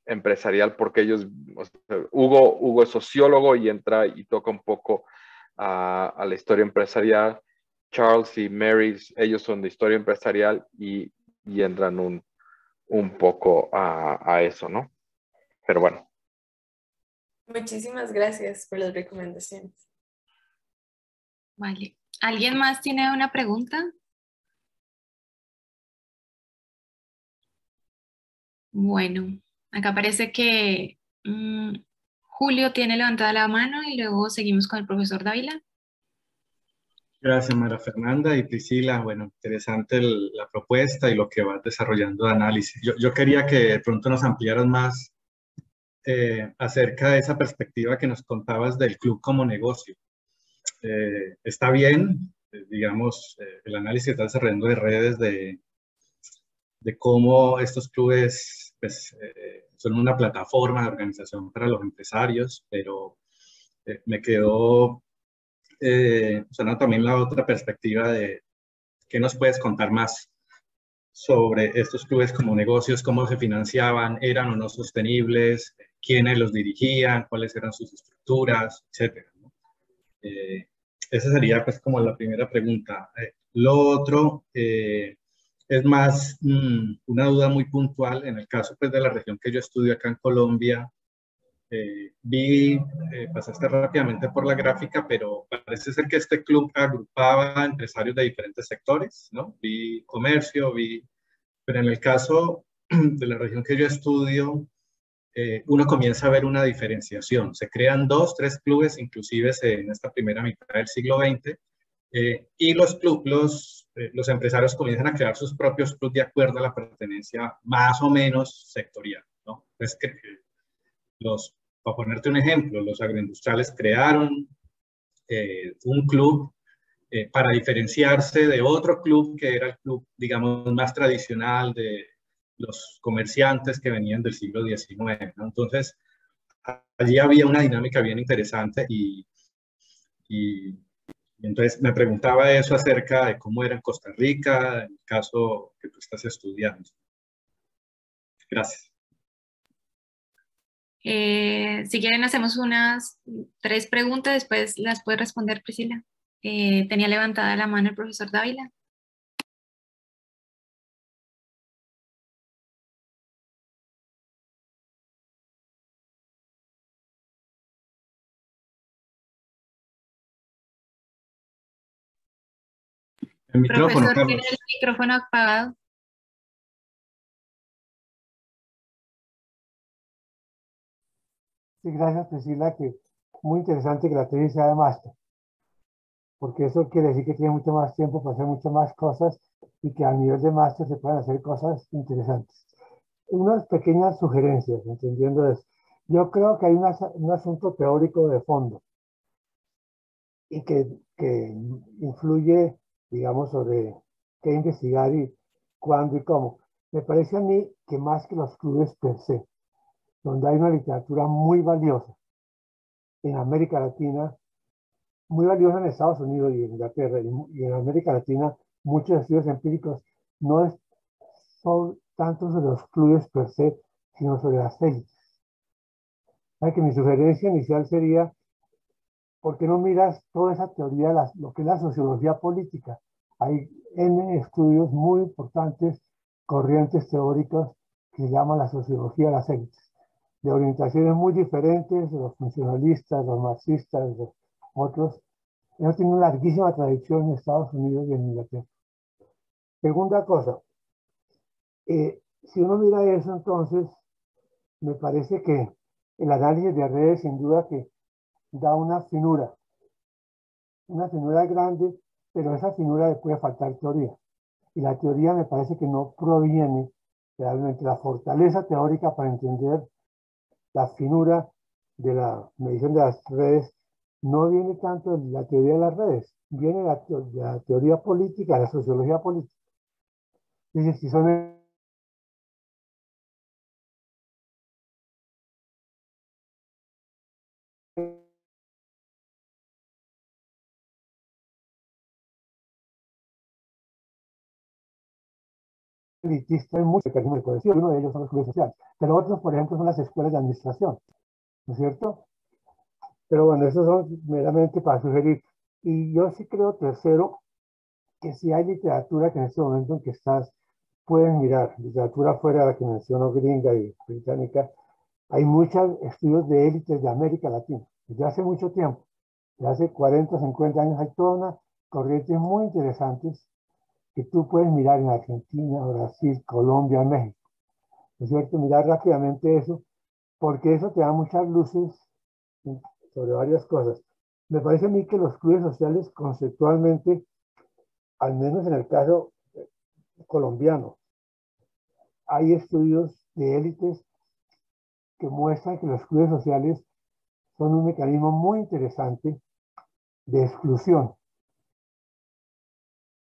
empresarial, porque ellos, o sea, Hugo es sociólogo y entra y toca un poco a la historia empresarial. Charles y Mary, ellos son de historia empresarial y entran un poco a eso, ¿no? Pero bueno. Muchísimas gracias por las recomendaciones. Vale. ¿Alguien más tiene una pregunta? Bueno, acá parece que Julio tiene levantada la mano y luego seguimos con el profesor Dávila. Gracias, María Fernanda y Priscila. Bueno, interesante la propuesta y lo que vas desarrollando de análisis. Yo quería que de pronto nos ampliaras más acerca de esa perspectiva que nos contabas del club como negocio. Está bien, digamos, el análisis que estás desarrollando de redes de cómo estos clubes pues, son una plataforma de organización para los empresarios, pero me quedó sonando también la otra perspectiva de qué nos puedes contar más sobre estos clubes como negocios, cómo se financiaban, eran o no sostenibles, quiénes los dirigían, cuáles eran sus estructuras, etc. Esa sería pues como la primera pregunta. Lo otro es más una duda muy puntual. En el caso pues de la región que yo estudio acá en Colombia, pasaste rápidamente por la gráfica, pero parece ser que este club agrupaba empresarios de diferentes sectores, ¿no? Vi comercio, pero en el caso de la región que yo estudio, uno comienza a ver una diferenciación. Se crean 2, 3 clubes, inclusive en esta primera mitad del siglo XX, y los empresarios comienzan a crear sus propios clubes de acuerdo a la pertenencia más o menos sectorial, ¿no? Entonces, para ponerte un ejemplo, los agroindustriales crearon un club para diferenciarse de otro club que era el club, digamos, más tradicional de los comerciantes que venían del siglo XIX, ¿no? Entonces, allí había una dinámica bien interesante y entonces me preguntaba eso acerca de cómo era en Costa Rica, en el caso que tú estás estudiando. Gracias. Si quieren, hacemos unas 3 preguntas, después las puede responder Priscila. Tenía levantada la mano el profesor Dávila. El micrófono, Profesor, tiene Carlos. el micrófono apagado. Sí, gracias Priscila, que muy interesante que la tesis sea de máster, porque eso quiere decir que tiene mucho más tiempo para hacer muchas más cosas y que a nivel de máster se pueden hacer cosas interesantes. Unas pequeñas sugerencias, entendiendo eso. Yo creo que hay un asunto teórico de fondo y que influye, digamos, sobre qué investigar y cuándo y cómo. Me parece a mí que más que los clubes per se, donde hay una literatura muy valiosa en América Latina, muy valiosa en Estados Unidos y en Inglaterra, y en América Latina, muchos estudios empíricos no son tanto sobre los clubes per se, sino sobre las élites. Que mi sugerencia inicial sería, ¿por qué no miras toda esa teoría, lo que es la sociología política? Hay N estudios muy importantes, corrientes teóricas que se llaman la sociología de las élites, de orientaciones muy diferentes, de los funcionalistas, los marxistas, los otros. Eso tiene una larguísima tradición en Estados Unidos y en Inglaterra. Segunda cosa, si uno mira eso, entonces, me parece que el análisis de redes, sin duda, que da una finura grande, pero a esa finura le puede faltar teoría. Y la teoría me parece que no proviene realmente la fortaleza teórica para entender la finura de la medición de las redes. No viene tanto de la teoría de las redes, viene de la teoría política, la sociología política. Es decir, si son elitistas, hay muchos mecanismos de cohesión, uno de ellos son los clubes sociales, pero otros, por ejemplo, son las escuelas de administración, ¿no es cierto? Pero bueno, esos son meramente para sugerir. Y yo sí creo, tercero, que si hay literatura que en este momento en que estás, pueden mirar, literatura fuera de la que menciono, gringa y británica, hay muchos estudios de élites de América Latina, desde hace mucho tiempo, desde hace 40, 50 años, hay toda una corriente muy interesantes que tú puedes mirar en Argentina, Brasil, Colombia, México. ¿No es cierto? Mirar rápidamente eso, porque eso te da muchas luces sobre varias cosas. Me parece a mí que los clubes sociales conceptualmente, al menos en el caso colombiano, hay estudios de élites que muestran que los clubes sociales son un mecanismo muy interesante de exclusión,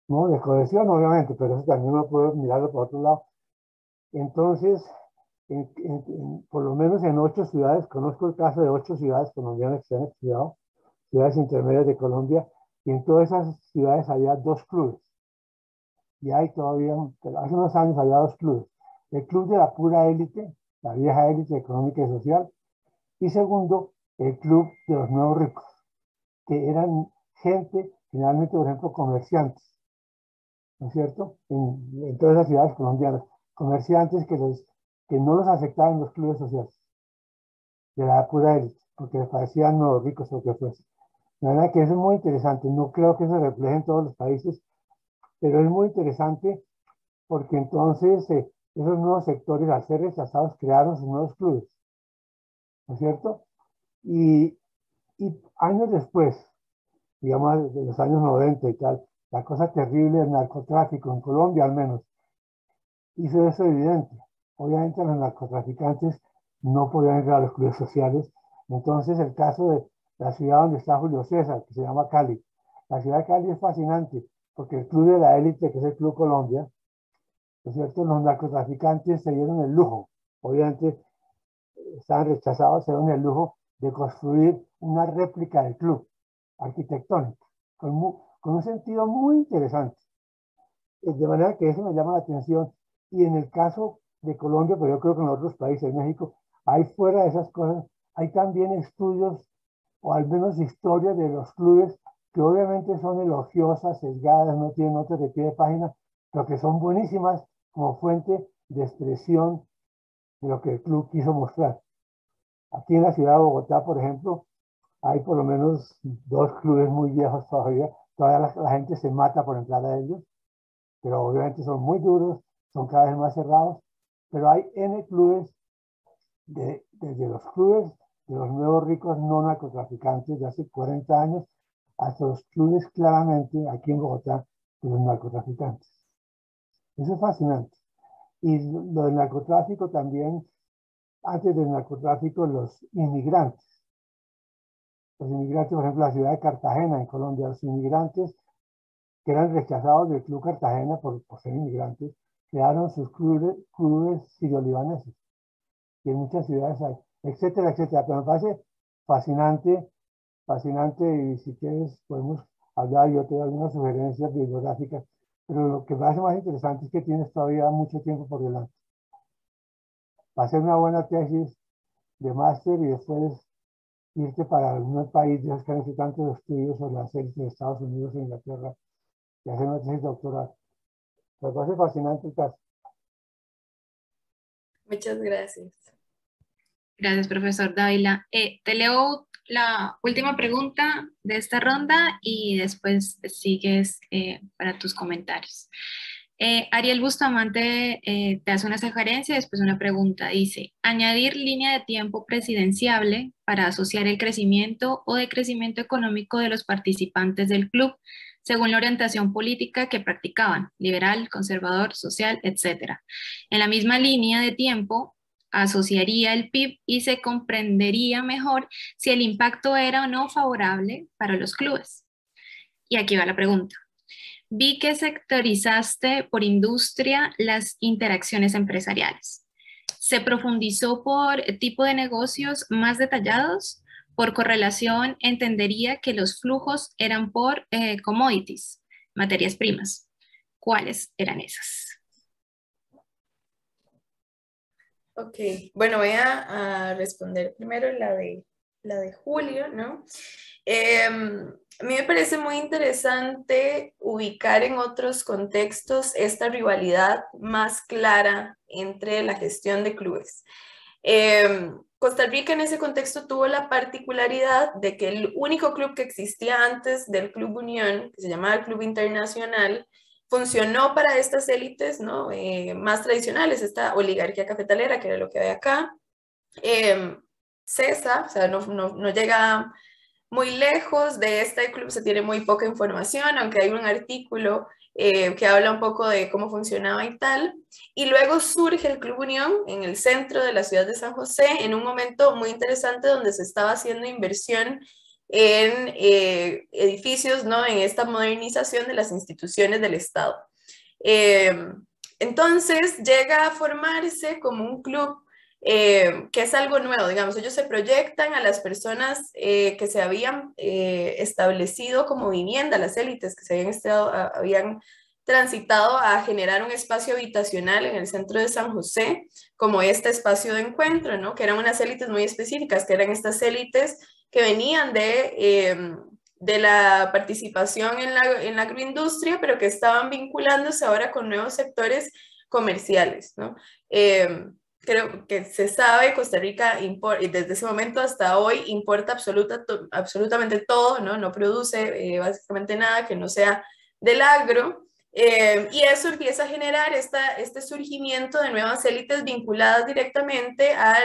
¿no? De cohesión, obviamente, pero eso también uno puede mirarlo por otro lado. Entonces, por lo menos en 8 ciudades, conozco el caso de 8 ciudades colombianas que se han estudiado, ciudades intermedias de Colombia, y en todas esas ciudades había 2 clubes. y hay todavía, pero hace unos años había dos clubes. El club de la pura élite, la vieja élite económica y social, y segundo, el club de los nuevos ricos, que eran gente, generalmente, por ejemplo, comerciantes, ¿no es cierto? En todas las ciudades colombianas, comerciantes que no los aceptaban en los clubes sociales, de la pura élite, porque les parecían nuevos ricos o lo que fuese. La verdad que eso es muy interesante, no creo que se refleje en todos los países, pero es muy interesante porque entonces esos nuevos sectores, al ser rechazados, crearon sus nuevos clubes, ¿no es cierto? Y años después, digamos de los años 90 y tal, la cosa terrible del narcotráfico, en Colombia al menos, hizo eso evidente. Obviamente los narcotraficantes no podían entrar a los clubes sociales. Entonces el caso de la ciudad donde está Julio César, que se llama Cali. La ciudad de Cali es fascinante, porque el club de la élite, que es el Club Colombia, ¿no es cierto? Los narcotraficantes se dieron el lujo, obviamente estaban rechazados, se dieron el lujo de construir una réplica del club arquitectónico, con un sentido muy interesante. De manera que eso me llama la atención. Y en el caso de Colombia, pero yo creo que en otros países, México, hay fuera de esas cosas, hay también estudios, o al menos historias de los clubes, que obviamente son elogiosas, sesgadas, no tienen notas de pie de página, pero que son buenísimas como fuente de expresión de lo que el club quiso mostrar. Aquí en la ciudad de Bogotá, por ejemplo, hay por lo menos dos clubes muy viejos todavía. Todavía la gente se mata por entrar a ellos, pero obviamente son muy duros, son cada vez más cerrados. Pero hay N clubes, desde los clubes de los nuevos ricos no narcotraficantes de hace 40 años, hasta los clubes claramente aquí en Bogotá de los narcotraficantes. Eso es fascinante. Y lo del narcotráfico también, antes del narcotráfico, los inmigrantes. Los inmigrantes, por ejemplo, la ciudad de Cartagena, en Colombia, los inmigrantes que eran rechazados del Club Cartagena por ser inmigrantes, crearon sus clubes sirio-libaneses, que en muchas ciudades hay, etcétera, etcétera. Pero me parece fascinante, y si quieres podemos hablar, yo te doy algunas sugerencias bibliográficas, pero lo que me parece más interesante es que tienes todavía mucho tiempo por delante. Para hacer una buena tesis de máster y después irte para algún país de esos que han hecho tantos estudios sobre las élites de Estados Unidos e Inglaterra y hacer una tesis doctoral. Me parece fascinante el caso. Muchas gracias. Gracias, profesor Dávila. Te leo la última pregunta de esta ronda y después sigues para tus comentarios. Ariel Bustamante te hace una sugerencia y después una pregunta. Dice, añadir línea de tiempo presidenciable para asociar el crecimiento o decrecimiento económico de los participantes del club según la orientación política que practicaban, liberal, conservador, social, etc. En la misma línea de tiempo, asociaría el PIB y se comprendería mejor si el impacto era o no favorable para los clubes. Y aquí va la pregunta. Vi que sectorizaste por industria las interacciones empresariales. ¿Se profundizó por tipo de negocios más detallados? Por correlación, entendería que los flujos eran por commodities, materias primas. ¿Cuáles eran esas? Ok, bueno, voy a responder primero la de Julio, ¿no? A mí me parece muy interesante ubicar en otros contextos esta rivalidad más clara entre la gestión de clubes. Costa Rica en ese contexto tuvo la particularidad de que el único club que existía antes del Club Unión, que se llamaba el Club Internacional, funcionó para estas élites, ¿no? Más tradicionales, esta oligarquía cafetalera, que era lo que hay acá. Cesa, o sea, no llega muy lejos de este club, se tiene muy poca información, aunque hay un artículo que habla un poco de cómo funcionaba y tal. Y luego surge el Club Unión en el centro de la ciudad de San José, en un momento muy interesante donde se estaba haciendo inversión en edificios, ¿no? En esta modernización de las instituciones del Estado. Entonces llega a formarse como un club que es algo nuevo, digamos, ellos se proyectan a las personas que se habían establecido como vivienda, las élites que se habían transitado a generar un espacio habitacional en el centro de San José, como este espacio de encuentro, ¿no? Que eran unas élites muy específicas, que eran estas élites que venían de la participación en la agroindustria, pero que estaban vinculándose ahora con nuevos sectores comerciales, ¿no? Creo que se sabe, Costa Rica desde ese momento hasta hoy importa absolutamente todo, ¿no? No produce básicamente nada que no sea del agro, y eso empieza a generar este surgimiento de nuevas élites vinculadas directamente a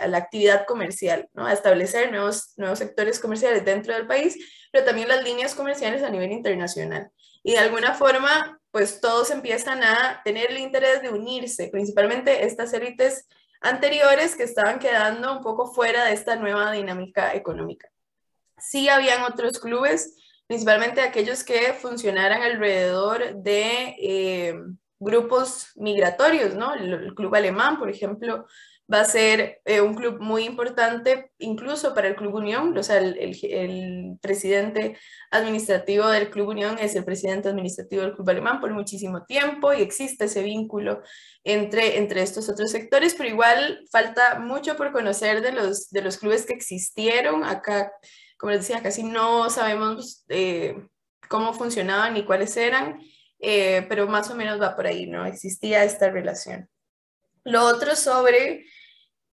la actividad comercial, ¿no? A establecer nuevos sectores comerciales dentro del país, pero también las líneas comerciales a nivel internacional. Y de alguna forma, pues todos empiezan a tener el interés de unirse, principalmente estas élites anteriores que estaban quedando un poco fuera de esta nueva dinámica económica. Sí habían otros clubes, principalmente aquellos que funcionaran alrededor de grupos migratorios, ¿no? El club alemán, por ejemplo, va a ser un club muy importante, incluso para el Club Unión. O sea, el presidente administrativo del Club Unión es el presidente administrativo del Club Alemán por muchísimo tiempo, y existe ese vínculo entre estos otros sectores, pero igual falta mucho por conocer de los clubes que existieron acá. Como les decía, casi no sabemos cómo funcionaban ni cuáles eran, pero más o menos va por ahí, ¿no? Existía esta relación. Lo otro sobre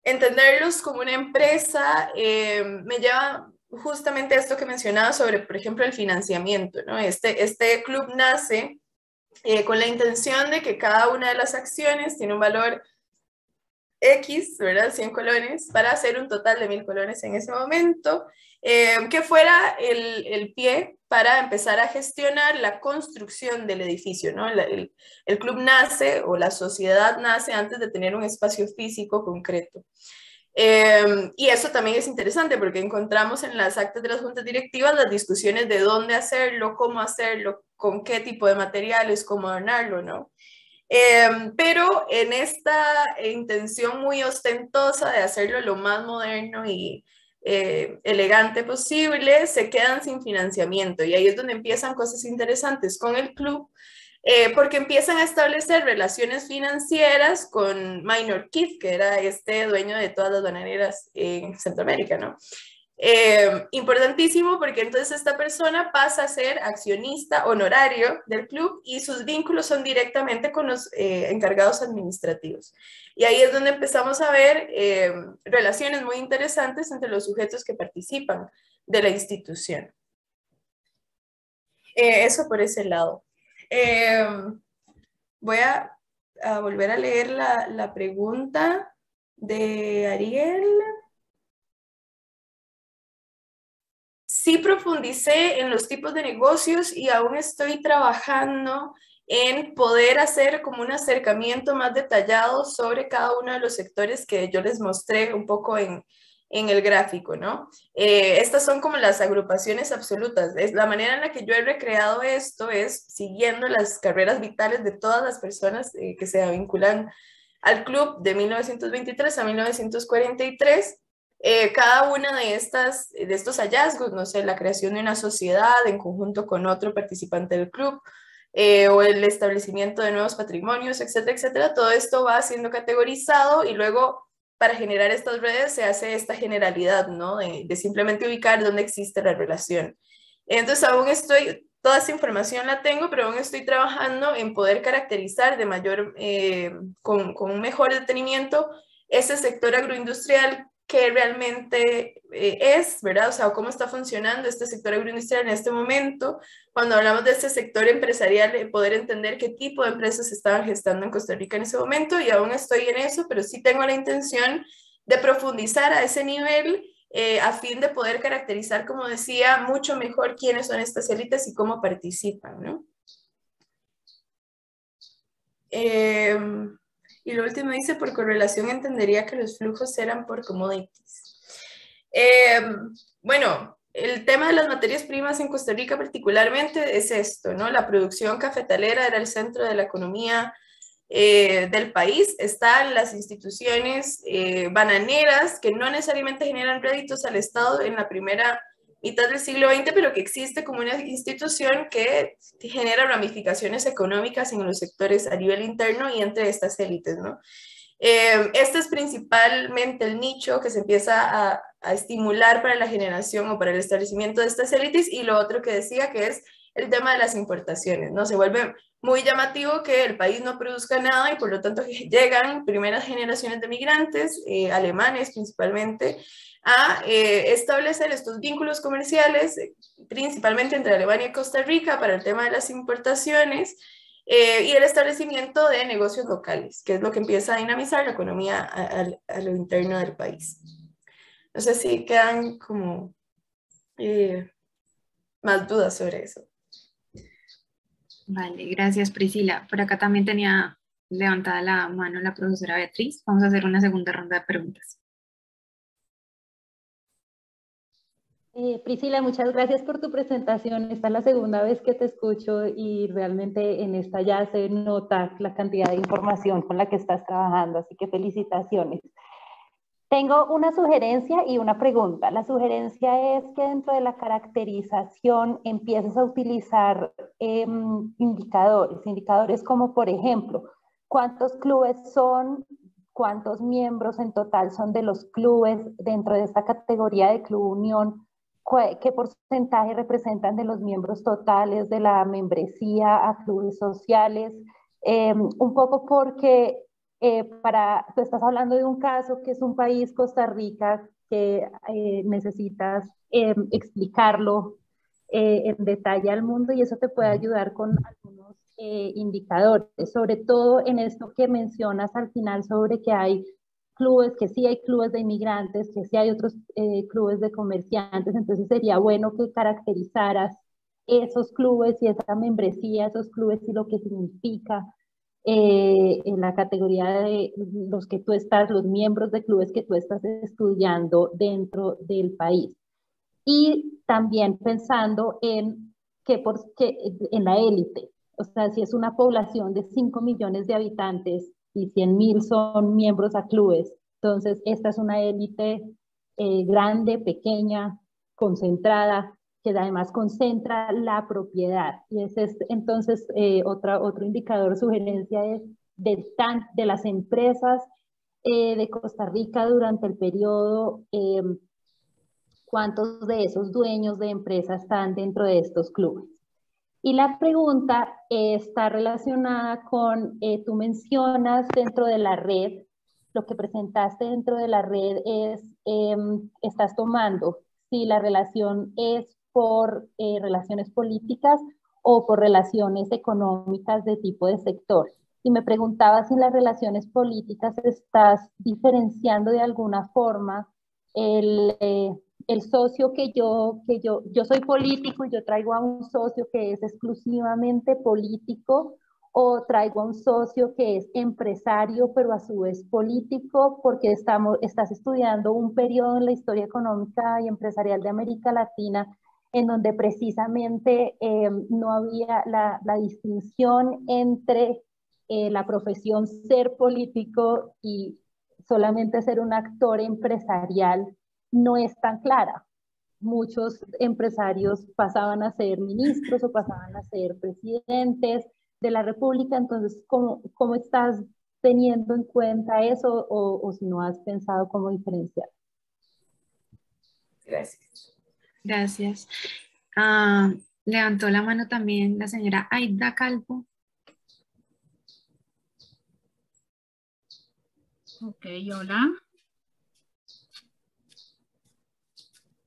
entenderlos como una empresa me lleva justamente a esto que mencionaba sobre, por ejemplo, el financiamiento, ¿no? Este club nace con la intención de que cada una de las acciones tiene un valor X, ¿verdad? 100 colones, para hacer un total de 1000 colones en ese momento, que fuera el pie para empezar a gestionar la construcción del edificio, ¿no? El club nace, o la sociedad nace, antes de tener un espacio físico concreto. Y eso también es interesante porque encontramos en las actas de las juntas directivas las discusiones de dónde hacerlo, cómo hacerlo, con qué tipo de materiales, cómo adornarlo, ¿no? Pero en esta intención muy ostentosa de hacerlo lo más moderno y elegante posible, se quedan sin financiamiento, y ahí es donde empiezan cosas interesantes con el club, porque empiezan a establecer relaciones financieras con Minor Keith, que era este dueño de todas las bananeras en Centroamérica, ¿no? Importantísimo, porque entonces esta persona pasa a ser accionista honorario del club, y sus vínculos son directamente con los encargados administrativos. Y ahí es donde empezamos a ver relaciones muy interesantes entre los sujetos que participan de la institución. Eso por ese lado. Voy a volver a leer la pregunta de Ariel. Sí profundicé en los tipos de negocios y aún estoy trabajando en poder hacer como un acercamiento más detallado sobre cada uno de los sectores que yo les mostré un poco en el gráfico, ¿no? Estas son como las agrupaciones absolutas. La manera en la que yo he recreado esto es siguiendo las carreras vitales de todas las personas que se vinculan al club de 1923 a 1943. Cada una de estos hallazgos, no sé, la creación de una sociedad en conjunto con otro participante del club, o el establecimiento de nuevos patrimonios, etcétera, etcétera, todo esto va siendo categorizado, y luego para generar estas redes se hace esta generalidad, ¿no? De simplemente ubicar dónde existe la relación. Entonces aún toda esa información la tengo, pero aún estoy trabajando en poder caracterizar con un mejor detenimiento ese sector agroindustrial que realmente es, ¿verdad? O sea, cómo está funcionando este sector agroindustrial en este momento. Cuando hablamos de este sector empresarial, poder entender qué tipo de empresas se estaban gestando en Costa Rica en ese momento, y aún estoy en eso, pero sí tengo la intención de profundizar a ese nivel a fin de poder caracterizar, como decía, mucho mejor quiénes son estas élites y cómo participan, ¿no? Y lo último dice, por correlación entendería que los flujos eran por commodities. Bueno, el tema de las materias primas en Costa Rica particularmente es esto, ¿no? La producción cafetalera era el centro de la economía del país. Están las instituciones bananeras que no necesariamente generan réditos al Estado en la primera mitad del siglo XX, pero que existe como una institución que genera ramificaciones económicas en los sectores a nivel interno y entre estas élites, ¿no? Este es principalmente el nicho que se empieza a estimular para la generación o para el establecimiento de estas élites, y lo otro que decía que es el tema de las importaciones, ¿no? Se vuelve muy llamativo que el país no produzca nada y por lo tanto llegan primeras generaciones de migrantes, alemanes principalmente, a establecer estos vínculos comerciales, principalmente entre Alemania y Costa Rica para el tema de las importaciones, y el establecimiento de negocios locales, que es lo que empieza a dinamizar la economía a lo interno del país. No sé si quedan como más dudas sobre eso. Vale, gracias Priscila. Por acá también tenía levantada la mano la profesora Beatriz. Vamos a hacer una segunda ronda de preguntas. Priscila, muchas gracias por tu presentación. Esta es la segunda vez que te escucho y realmente en esta ya se nota la cantidad de información con la que estás trabajando, así que felicitaciones. Tengo una sugerencia y una pregunta. La sugerencia es que dentro de la caracterización empieces a utilizar indicadores como por ejemplo, ¿cuántos clubes son? ¿Cuántos miembros en total son de los clubes dentro de esta categoría de Club Unión? ¿Qué porcentaje representan de los miembros totales de la membresía a clubes sociales? Un poco porque tú estás hablando de un caso que es un país, Costa Rica, que necesitas explicarlo en detalle al mundo y eso te puede ayudar con algunos indicadores, sobre todo en esto que mencionas al final sobre que hay clubes, que sí hay clubes de inmigrantes, que sí hay otros clubes de comerciantes, entonces sería bueno que caracterizaras esos clubes y esa membresía, esos clubes y lo que significa en la categoría de los que tú estás, los miembros de clubes que tú estás estudiando dentro del país. Y también pensando en en la élite, o sea, si es una población de 5 millones de habitantes y 100.000 son miembros a clubes, entonces esta es una élite grande, pequeña, concentrada, que además concentra la propiedad. Y ese es entonces otro indicador, sugerencia es de las empresas de Costa Rica durante el periodo, cuántos de esos dueños de empresas están dentro de estos clubes. Y la pregunta está relacionada con, tú mencionas dentro de la red, lo que presentaste dentro de la red es, estás tomando si la relación es por relaciones políticas o por relaciones económicas de tipo de sector. Y me preguntaba si en las relaciones políticas estás diferenciando de alguna forma el socio yo soy político y yo traigo a un socio que es exclusivamente político, o traigo a un socio que es empresario pero a su vez político, porque estás estudiando un periodo en la historia económica y empresarial de América Latina en donde precisamente no había la distinción entre la profesión ser político y solamente ser un actor empresarial no es tan clara. Muchos empresarios pasaban a ser ministros o pasaban a ser presidentes de la República, entonces, ¿cómo estás teniendo en cuenta eso o si no has pensado cómo diferenciar? Gracias. Gracias. Levantó la mano también la señora Aida Calvo. Ok, hola.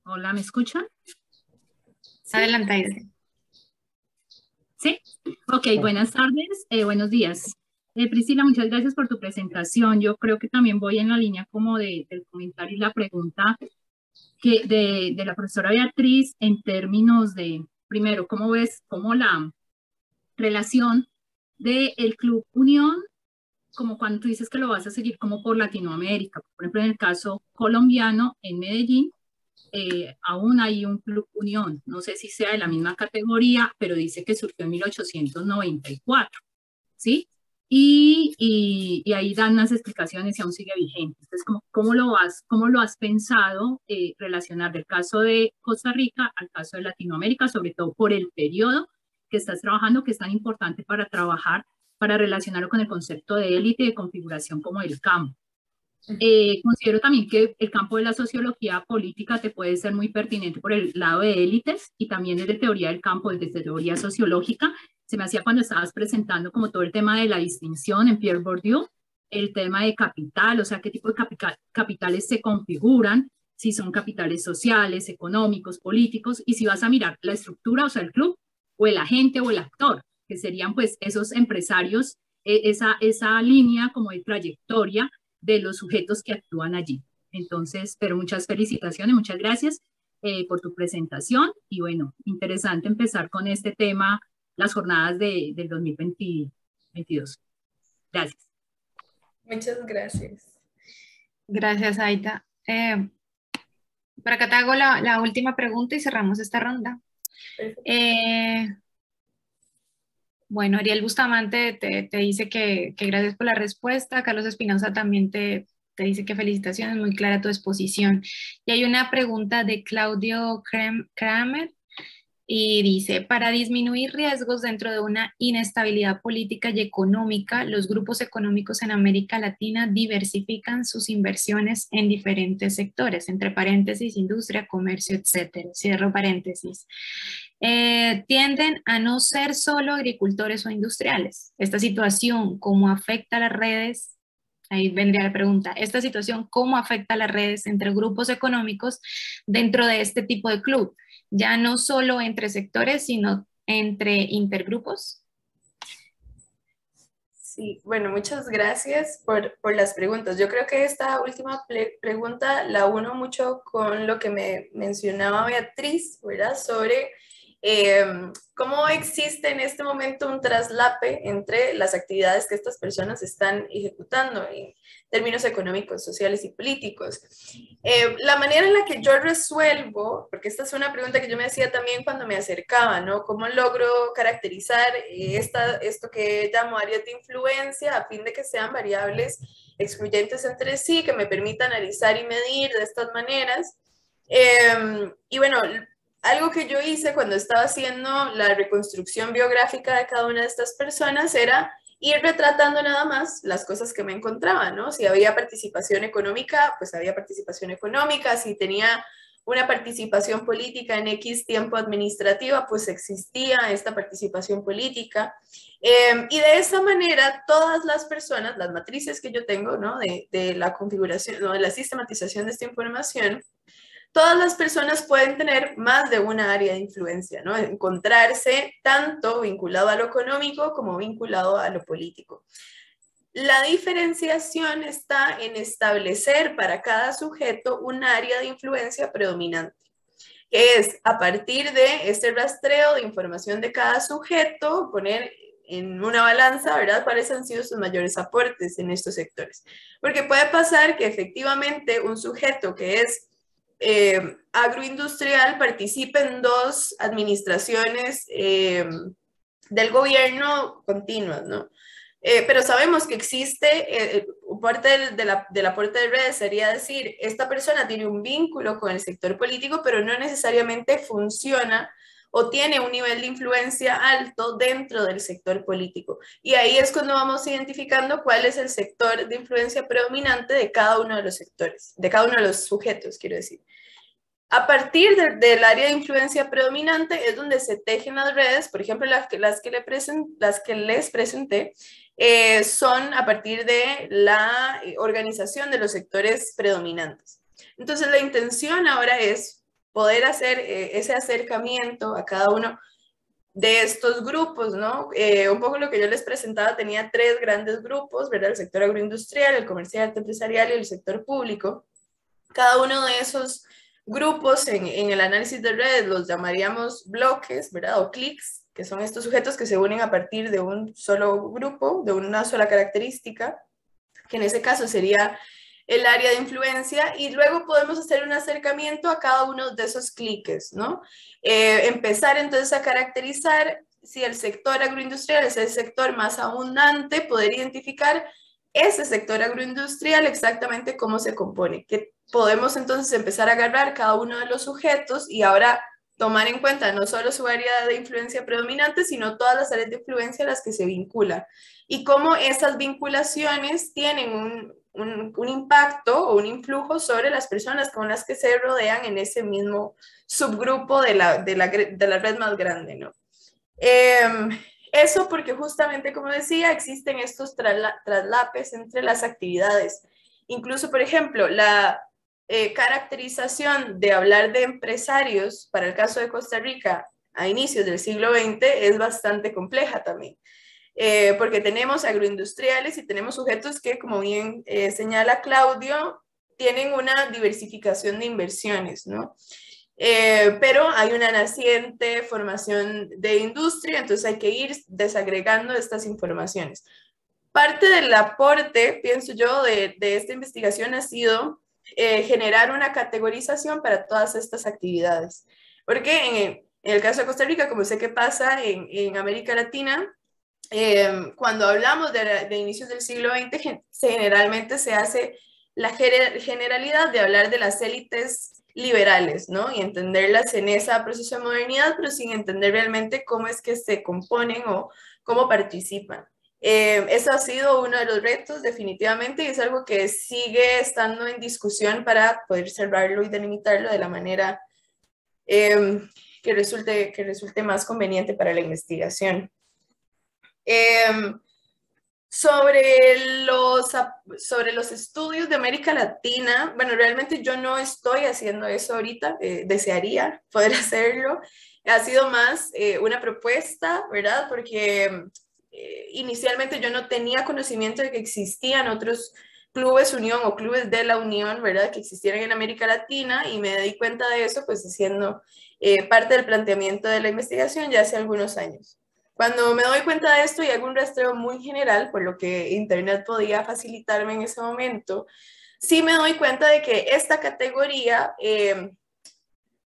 Hola, ¿me escuchan? Sí. Adelante, Aida. ¿Sí? Ok, buenas tardes, buenos días. Priscila, muchas gracias por tu presentación. Yo creo que también voy en la línea como del comentario y la pregunta de la profesora Beatriz en términos de, primero, ¿cómo ves cómo la relación del Club Unión, como cuando tú dices que lo vas a seguir como por Latinoamérica? Por ejemplo, en el caso colombiano, en Medellín, aún hay un Club Unión, no sé si sea de la misma categoría, pero dice que surgió en 1894, ¿sí? y ahí dan unas explicaciones y aún sigue vigente. Entonces, ¿cómo lo has pensado relacionar del caso de Costa Rica al caso de Latinoamérica, sobre todo por el periodo que estás trabajando, que es tan importante para trabajar, para relacionarlo con el concepto de élite y de configuración como el campo? Considero también que el campo de la sociología política te puede ser muy pertinente por el lado de élites y también desde teoría del campo, desde teoría sociológica. Se me hacía cuando estabas presentando como todo el tema de la distinción en Pierre Bourdieu, el tema de capital, o sea, qué tipo de capitales se configuran, si son capitales sociales, económicos, políticos, y si vas a mirar la estructura, o sea, el club, o el agente o el actor, que serían pues esos empresarios, esa línea como de trayectoria de los sujetos que actúan allí. Entonces, pero muchas felicitaciones, muchas gracias por tu presentación y bueno, interesante empezar con este tema, las jornadas del 2022. Gracias. Muchas gracias. Gracias, Aida. Por acá te hago la última pregunta y cerramos esta ronda. Bueno, Ariel Bustamante te dice que gracias por la respuesta. Carlos Espinosa también te dice que felicitaciones, muy clara tu exposición. Y hay una pregunta de Claudio Kramer y dice, para disminuir riesgos dentro de una inestabilidad política y económica, los grupos económicos en América Latina diversifican sus inversiones en diferentes sectores, entre paréntesis, industria, comercio, etcétera. Cierro paréntesis. Tienden a no ser solo agricultores o industriales. Esta situación, ¿cómo afecta a las redes? Ahí vendría la pregunta. Esta situación, ¿cómo afecta a las redes entre grupos económicos dentro de este tipo de club? Ya no solo entre sectores, sino entre intergrupos. Sí, bueno, muchas gracias por las preguntas. Yo creo que esta última pregunta la uno mucho con lo que me mencionaba Beatriz, ¿verdad? Sobre cómo existe en este momento un traslape entre las actividades que estas personas están ejecutando en términos económicos, sociales y políticos. La manera en la que yo resuelvo, porque esta es una pregunta que yo me hacía también cuando me acercaba, ¿no? ¿Cómo logro caracterizar esto que llamo áreas de influencia a fin de que sean variables excluyentes entre sí, que me permita analizar y medir de estas maneras? Y bueno, algo que yo hice cuando estaba haciendo la reconstrucción biográfica de cada una de estas personas era ir retratando nada más las cosas que me encontraba, ¿no? Si había participación económica, pues había participación económica. Si tenía una participación política en X tiempo administrativa, pues existía esta participación política. Y de esa manera, todas las personas, las matrices que yo tengo, ¿no? de la configuración, ¿no? de la sistematización de esta información, todas las personas pueden tener más de una área de influencia, ¿no? Encontrarse tanto vinculado a lo económico como vinculado a lo político. La diferenciación está en establecer para cada sujeto un área de influencia predominante, que es a partir de este rastreo de información de cada sujeto, poner en una balanza, ¿verdad?, cuáles han sido sus mayores aportes en estos sectores. Porque puede pasar que efectivamente un sujeto que es agroindustrial participe en dos administraciones del gobierno continuas, ¿no? Pero sabemos que existe, parte del aporte de redes sería decir, esta persona tiene un vínculo con el sector político, pero no necesariamente funciona o tiene un nivel de influencia alto dentro del sector político. Y ahí es cuando vamos identificando cuál es el sector de influencia predominante de cada uno de los sectores, de cada uno de los sujetos, quiero decir. A partir del área de influencia predominante es donde se tejen las redes, por ejemplo, las que les presenté, son a partir de la organización de los sectores predominantes. Entonces, la intención ahora es poder hacer ese acercamiento a cada uno de estos grupos, ¿no? Un poco lo que yo les presentaba tenía tres grandes grupos, ¿verdad? El sector agroindustrial, el comercial, empresarial y el sector público. Cada uno de esos grupos en el análisis de redes los llamaríamos bloques, ¿verdad? O clics, que son estos sujetos que se unen a partir de un solo grupo, de una sola característica, que en ese caso sería el área de influencia, y luego podemos hacer un acercamiento a cada uno de esos cliques, ¿no? Empezar entonces a caracterizar si el sector agroindustrial es el sector más abundante, poder identificar ese sector agroindustrial exactamente cómo se compone, que podemos entonces empezar a agarrar cada uno de los sujetos y ahora tomar en cuenta no solo su área de influencia predominante, sino todas las áreas de influencia a las que se vincula y cómo esas vinculaciones tienen un impacto o un influjo sobre las personas con las que se rodean en ese mismo subgrupo de la red más grande, ¿no? Eso porque justamente, como decía, existen estos traslapes entre las actividades. Incluso, por ejemplo, la caracterización de hablar de empresarios para el caso de Costa Rica a inicios del siglo XX es bastante compleja también. Porque tenemos agroindustriales y tenemos sujetos que, como bien señala Claudio, tienen una diversificación de inversiones, ¿no? Pero hay una naciente formación de industria, entonces hay que ir desagregando estas informaciones. Parte del aporte, pienso yo, de esta investigación ha sido generar una categorización para todas estas actividades. Porque en el caso de Costa Rica, como sé que pasa en América Latina, cuando hablamos de inicios del siglo XX, generalmente se hace la generalidad de hablar de las élites liberales, ¿no? Y entenderlas en ese proceso de modernidad, pero sin entender realmente cómo es que se componen o cómo participan. Eso ha sido uno de los retos definitivamente y es algo que sigue estando en discusión para poder cerrarlo y delimitarlo de la manera que resulte más conveniente para la investigación. Sobre los estudios de América Latina, bueno, realmente yo no estoy haciendo eso ahorita, desearía poder hacerlo. Ha sido más una propuesta, ¿verdad? Porque inicialmente yo no tenía conocimiento de que existían otros clubes unión o clubes de la unión, ¿verdad? Que existieran en América Latina y me di cuenta de eso pues haciendo parte del planteamiento de la investigación ya hace algunos años. Cuando me doy cuenta de esto y hago un rastreo muy general, por lo que Internet podía facilitarme en ese momento, sí me doy cuenta de que esta categoría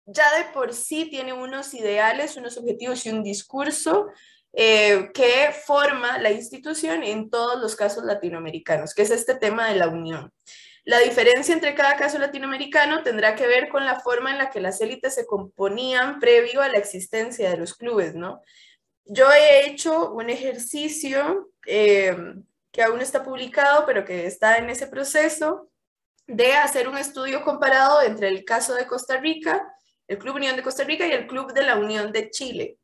ya de por sí tiene unos ideales, unos objetivos y un discurso que forma la institución en todos los casos latinoamericanos, que es este tema de la unión. La diferencia entre cada caso latinoamericano tendrá que ver con la forma en la que las élites se componían previo a la existencia de los clubes, ¿no? Yo he hecho un ejercicio que aún no está publicado, pero que está en ese proceso de hacer un estudio comparado entre el caso de Costa Rica, el Club Unión de Costa Rica y el Club de la Unión de Chile,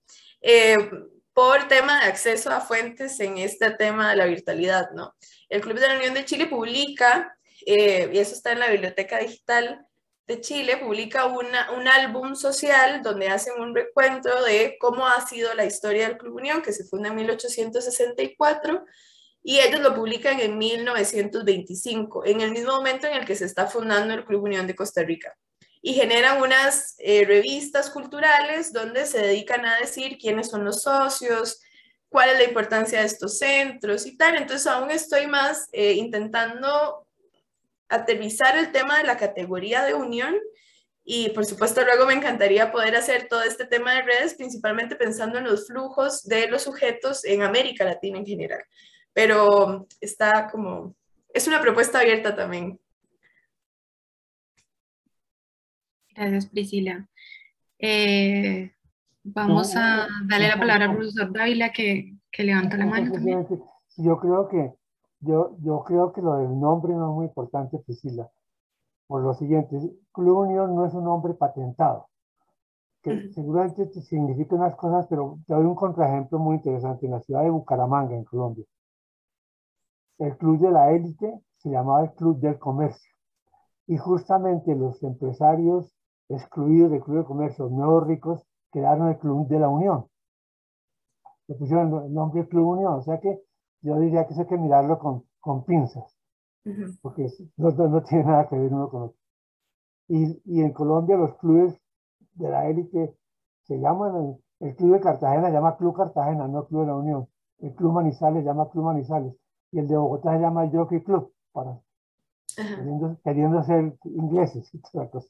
por tema de acceso a fuentes en este tema de la virtualidad, ¿no? El Club de la Unión de Chile publica, y eso está en la Biblioteca Digital de Chile, publica un álbum social donde hacen un recuento de cómo ha sido la historia del Club Unión, que se funda en 1864, y ellos lo publican en 1925, en el mismo momento en el que se está fundando el Club Unión de Costa Rica. Y generan unas revistas culturales donde se dedican a decir quiénes son los socios, cuál es la importancia de estos centros y tal. Entonces aún estoy más intentando aterrizar el tema de la categoría de unión y por supuesto luego me encantaría poder hacer todo este tema de redes, principalmente pensando en los flujos de los sujetos en América Latina en general. Pero está como, es una propuesta abierta también. Gracias, Priscila. Vamos a darle la palabra al profesor Dávila que levanta la mano también. Yo creo que lo del nombre no es muy importante, Priscila. Por lo siguiente, Club Unión no es un nombre patentado, que seguramente te significa unas cosas, pero te doy un contraejemplo muy interesante. En la ciudad de Bucaramanga, en Colombia, el club de la élite se llamaba el Club del Comercio. Y justamente los empresarios excluidos del Club de Comercio, nuevos ricos, quedaron el Club de la Unión. Le pusieron el nombre Club Unión. O sea que yo diría que eso hay que mirarlo con pinzas, porque no tiene nada que ver uno con otro. Y en Colombia los clubes de la élite se llaman, el Club de Cartagena se llama Club Cartagena, no Club de la Unión. El Club Manizales se llama Club Manizales. Y el de Bogotá se llama Jockey Club, queriendo ser ingleses y toda cosa.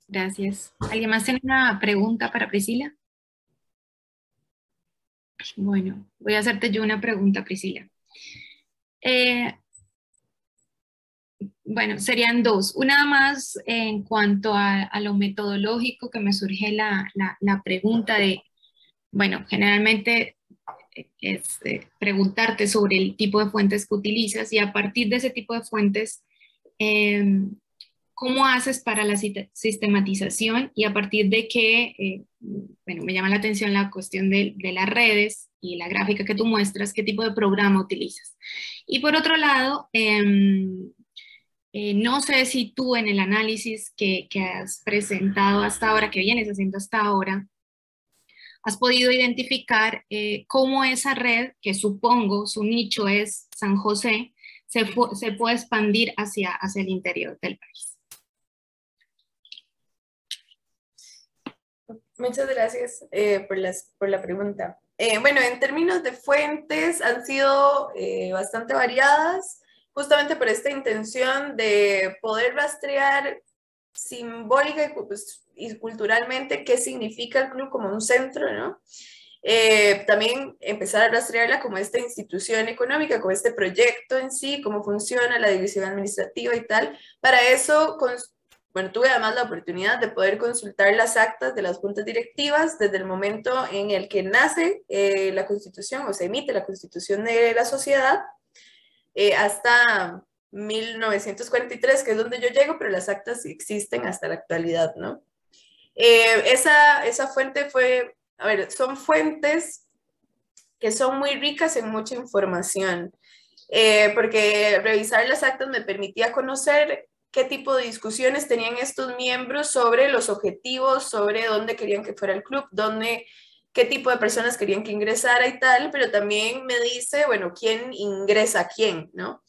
Gracias. ¿Alguien más tiene una pregunta para Priscila? Bueno, voy a hacerte yo una pregunta, Priscila. Bueno, serían dos. Una más en cuanto a lo metodológico, que me surge la pregunta de, bueno, generalmente es preguntarte sobre el tipo de fuentes que utilizas y a partir de ese tipo de fuentes, ¿cómo haces para la sistematización y a partir de qué, bueno, me llama la atención la cuestión de las redes y la gráfica que tú muestras, qué tipo de programa utilizas? Y por otro lado, no sé si tú en el análisis que has presentado hasta ahora, que vienes haciendo hasta ahora, has podido identificar cómo esa red, que supongo su nicho es San José, se puede expandir hacia el interior del país. Muchas gracias por la pregunta. Bueno, en términos de fuentes han sido bastante variadas, justamente por esta intención de poder rastrear simbólica y culturalmente qué significa el club como un centro, ¿no? También empezar a rastrearla como esta institución económica, como este proyecto en sí, cómo funciona la división administrativa y tal. Para eso, bueno, tuve además la oportunidad de poder consultar las actas de las juntas directivas desde el momento en el que nace la Constitución o se emite la Constitución de la sociedad hasta 1943, que es donde yo llego, pero las actas existen hasta la actualidad, ¿no? Esa fuente fue, a ver, son fuentes que son muy ricas en mucha información, porque revisar las actas me permitía conocer qué tipo de discusiones tenían estos miembros sobre los objetivos, sobre dónde querían que fuera el club, qué tipo de personas querían que ingresara y tal, pero también me dice, bueno, quién ingresa a quién, ¿no?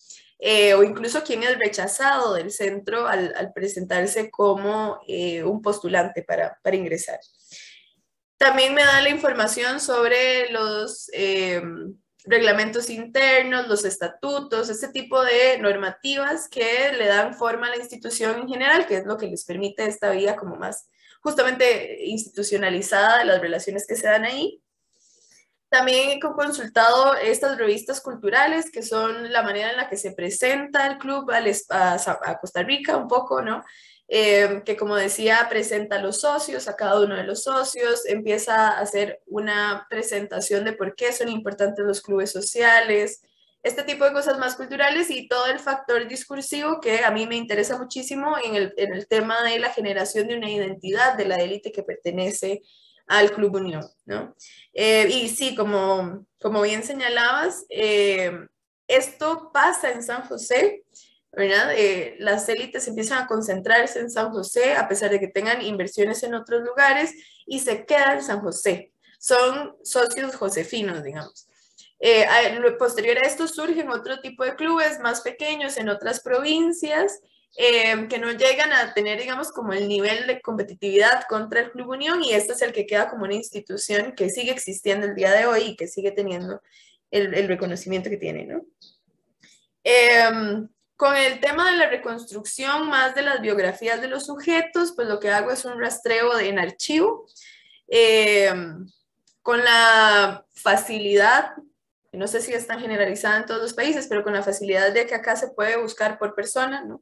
O incluso quién es rechazado del centro al presentarse como un postulante para ingresar. También me da la información sobre los reglamentos internos, los estatutos, este tipo de normativas que le dan forma a la institución en general, que es lo que les permite esta vía como más justamente institucionalizada de las relaciones que se dan ahí. También he consultado estas revistas culturales, que son la manera en la que se presenta el club a Costa Rica un poco, ¿no? Que como decía, presenta a los socios, a cada uno de los socios, empieza a hacer una presentación de por qué son importantes los clubes sociales, este tipo de cosas más culturales y todo el factor discursivo que a mí me interesa muchísimo en el tema de la generación de una identidad de la élite que pertenece al Club Unión, ¿no? Y sí, como bien señalabas, esto pasa en San José, ¿verdad? Las élites empiezan a concentrarse en San José a pesar de que tengan inversiones en otros lugares y se quedan en San José. Son socios josefinos, digamos. Posterior a esto surgen otro tipo de clubes más pequeños en otras provincias que no llegan a tener, digamos, como el nivel de competitividad contra el Club Unión, y este es el que queda como una institución que sigue existiendo el día de hoy y que sigue teniendo el reconocimiento que tiene, ¿no? Con el tema de la reconstrucción más de las biografías de los sujetos, pues lo que hago es un rastreo en archivo, con la facilidad, no sé si es tan generalizada en todos los países, pero con la facilidad de que acá se puede buscar por persona, ¿no?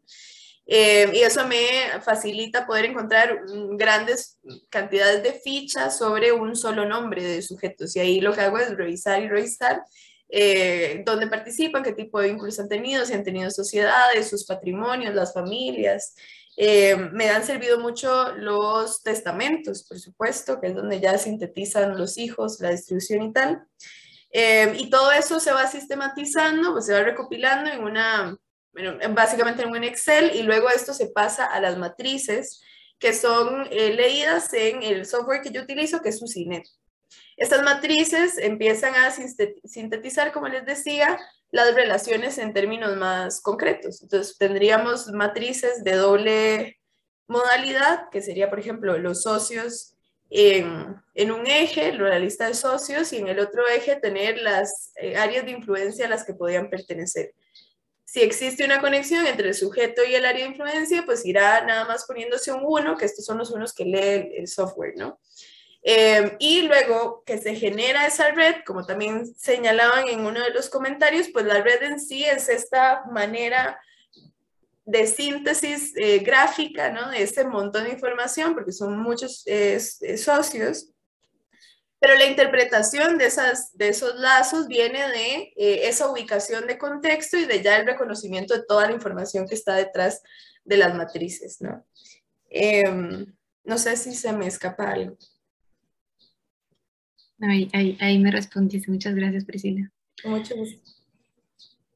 Y eso me facilita poder encontrar grandes cantidades de fichas sobre un solo nombre de sujetos, y ahí lo que hago es revisar y revisar dónde participan, qué tipo de vínculos han tenido, si han tenido sociedades, sus patrimonios, las familias. Me han servido mucho los testamentos, por supuesto, que es donde ya sintetizan los hijos, la distribución y tal. Y todo eso se va sistematizando, pues se va recopilando en básicamente en un Excel, y luego esto se pasa a las matrices que son leídas en el software que yo utilizo, que es Ucinet. Estas matrices empiezan a sintetizar, como les decía, las relaciones en términos más concretos. Entonces tendríamos matrices de doble modalidad, que sería, por ejemplo, los socios en un eje, la lista de socios, y en el otro eje tener las áreas de influencia a las que podían pertenecer. Si existe una conexión entre el sujeto y el área de influencia, pues irá nada más poniéndose un 1, que estos son los unos que lee el software, ¿no? Y luego que se genera esa red, como también señalaban en uno de los comentarios, pues la red en sí es esta manera de síntesis gráfica, ¿no? De este montón de información, porque son muchos socios. Pero la interpretación de esos lazos viene de esa ubicación de contexto y de ya el reconocimiento de toda la información que está detrás de las matrices, ¿no? No sé si se me escapa algo. Ahí me respondiste. Muchas gracias, Priscila. Con mucho gusto.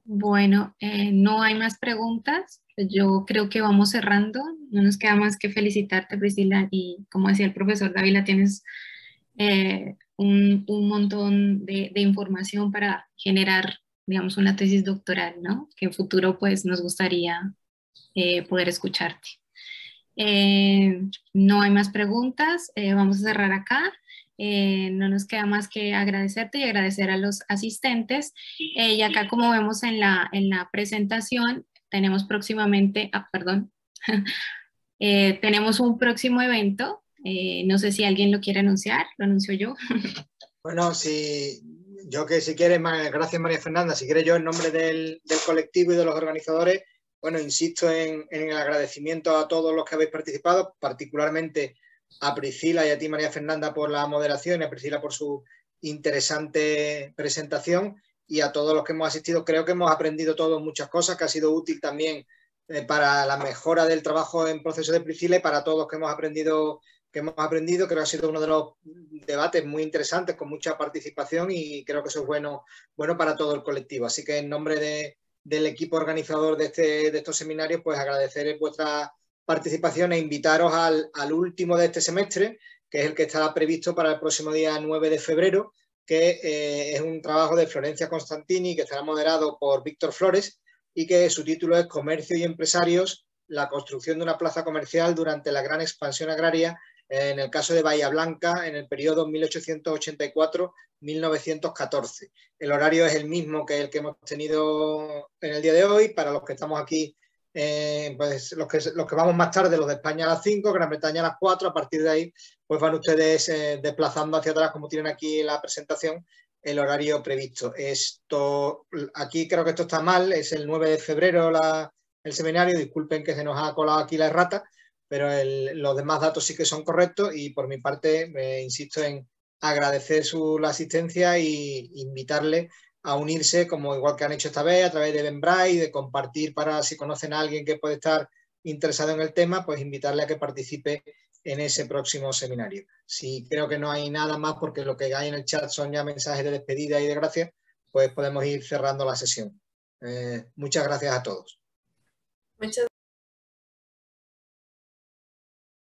Bueno, no hay más preguntas. Yo creo que vamos cerrando. No nos queda más que felicitarte, Priscila. Y como decía el profesor Dávila, tienes un montón de información para generar, digamos, una tesis doctoral, ¿no? Que en futuro, pues, nos gustaría poder escucharte. No hay más preguntas. Vamos a cerrar acá. No nos queda más que agradecerte y agradecer a los asistentes. Y acá, como vemos en la presentación, tenemos próximamente, tenemos un próximo evento. No sé si alguien lo quiere anunciar, lo anuncio yo. Bueno, si quieres, gracias María Fernanda, si quieres yo en nombre del colectivo y de los organizadores, bueno, insisto en el agradecimiento a todos los que habéis participado, particularmente a Priscila y a ti María Fernanda por la moderación y a Priscila por su interesante presentación y a todos los que hemos asistido. Creo que hemos aprendido todos muchas cosas, que ha sido útil también para la mejora del trabajo en proceso de Priscila y para todos los que hemos aprendido. Creo que ha sido uno de los debates muy interesantes, con mucha participación y creo que eso es bueno para todo el colectivo. Así que en nombre del equipo organizador de estos seminarios, pues agradecer vuestra participación e invitaros al último de este semestre, que es el que estará previsto para el próximo día 9 de febrero, que es un trabajo de Florencia Constantini, que estará moderado por Víctor Flores y que su título es Comercio y Empresarios, la construcción de una plaza comercial durante la gran expansión agraria en el caso de Bahía Blanca, en el periodo 1884-1914. El horario es el mismo que el que hemos tenido en el día de hoy. Para los que estamos aquí, pues los que vamos más tarde, los de España a las 5, Gran Bretaña a las 4, a partir de ahí pues van ustedes desplazando hacia atrás, como tienen aquí en la presentación, el horario previsto. Aquí creo que esto está mal, es el 9 de febrero el seminario, disculpen que se nos ha colado aquí la errata, pero los demás datos sí que son correctos y por mi parte insisto en agradecer la asistencia e invitarle a unirse, como igual que han hecho esta vez, a través de Eventbrite, de compartir para si conocen a alguien que puede estar interesado en el tema, pues invitarle a que participe en ese próximo seminario. Sí, creo que no hay nada más porque lo que hay en el chat son ya mensajes de despedida y de gracias, pues podemos ir cerrando la sesión. Muchas gracias a todos. Muchas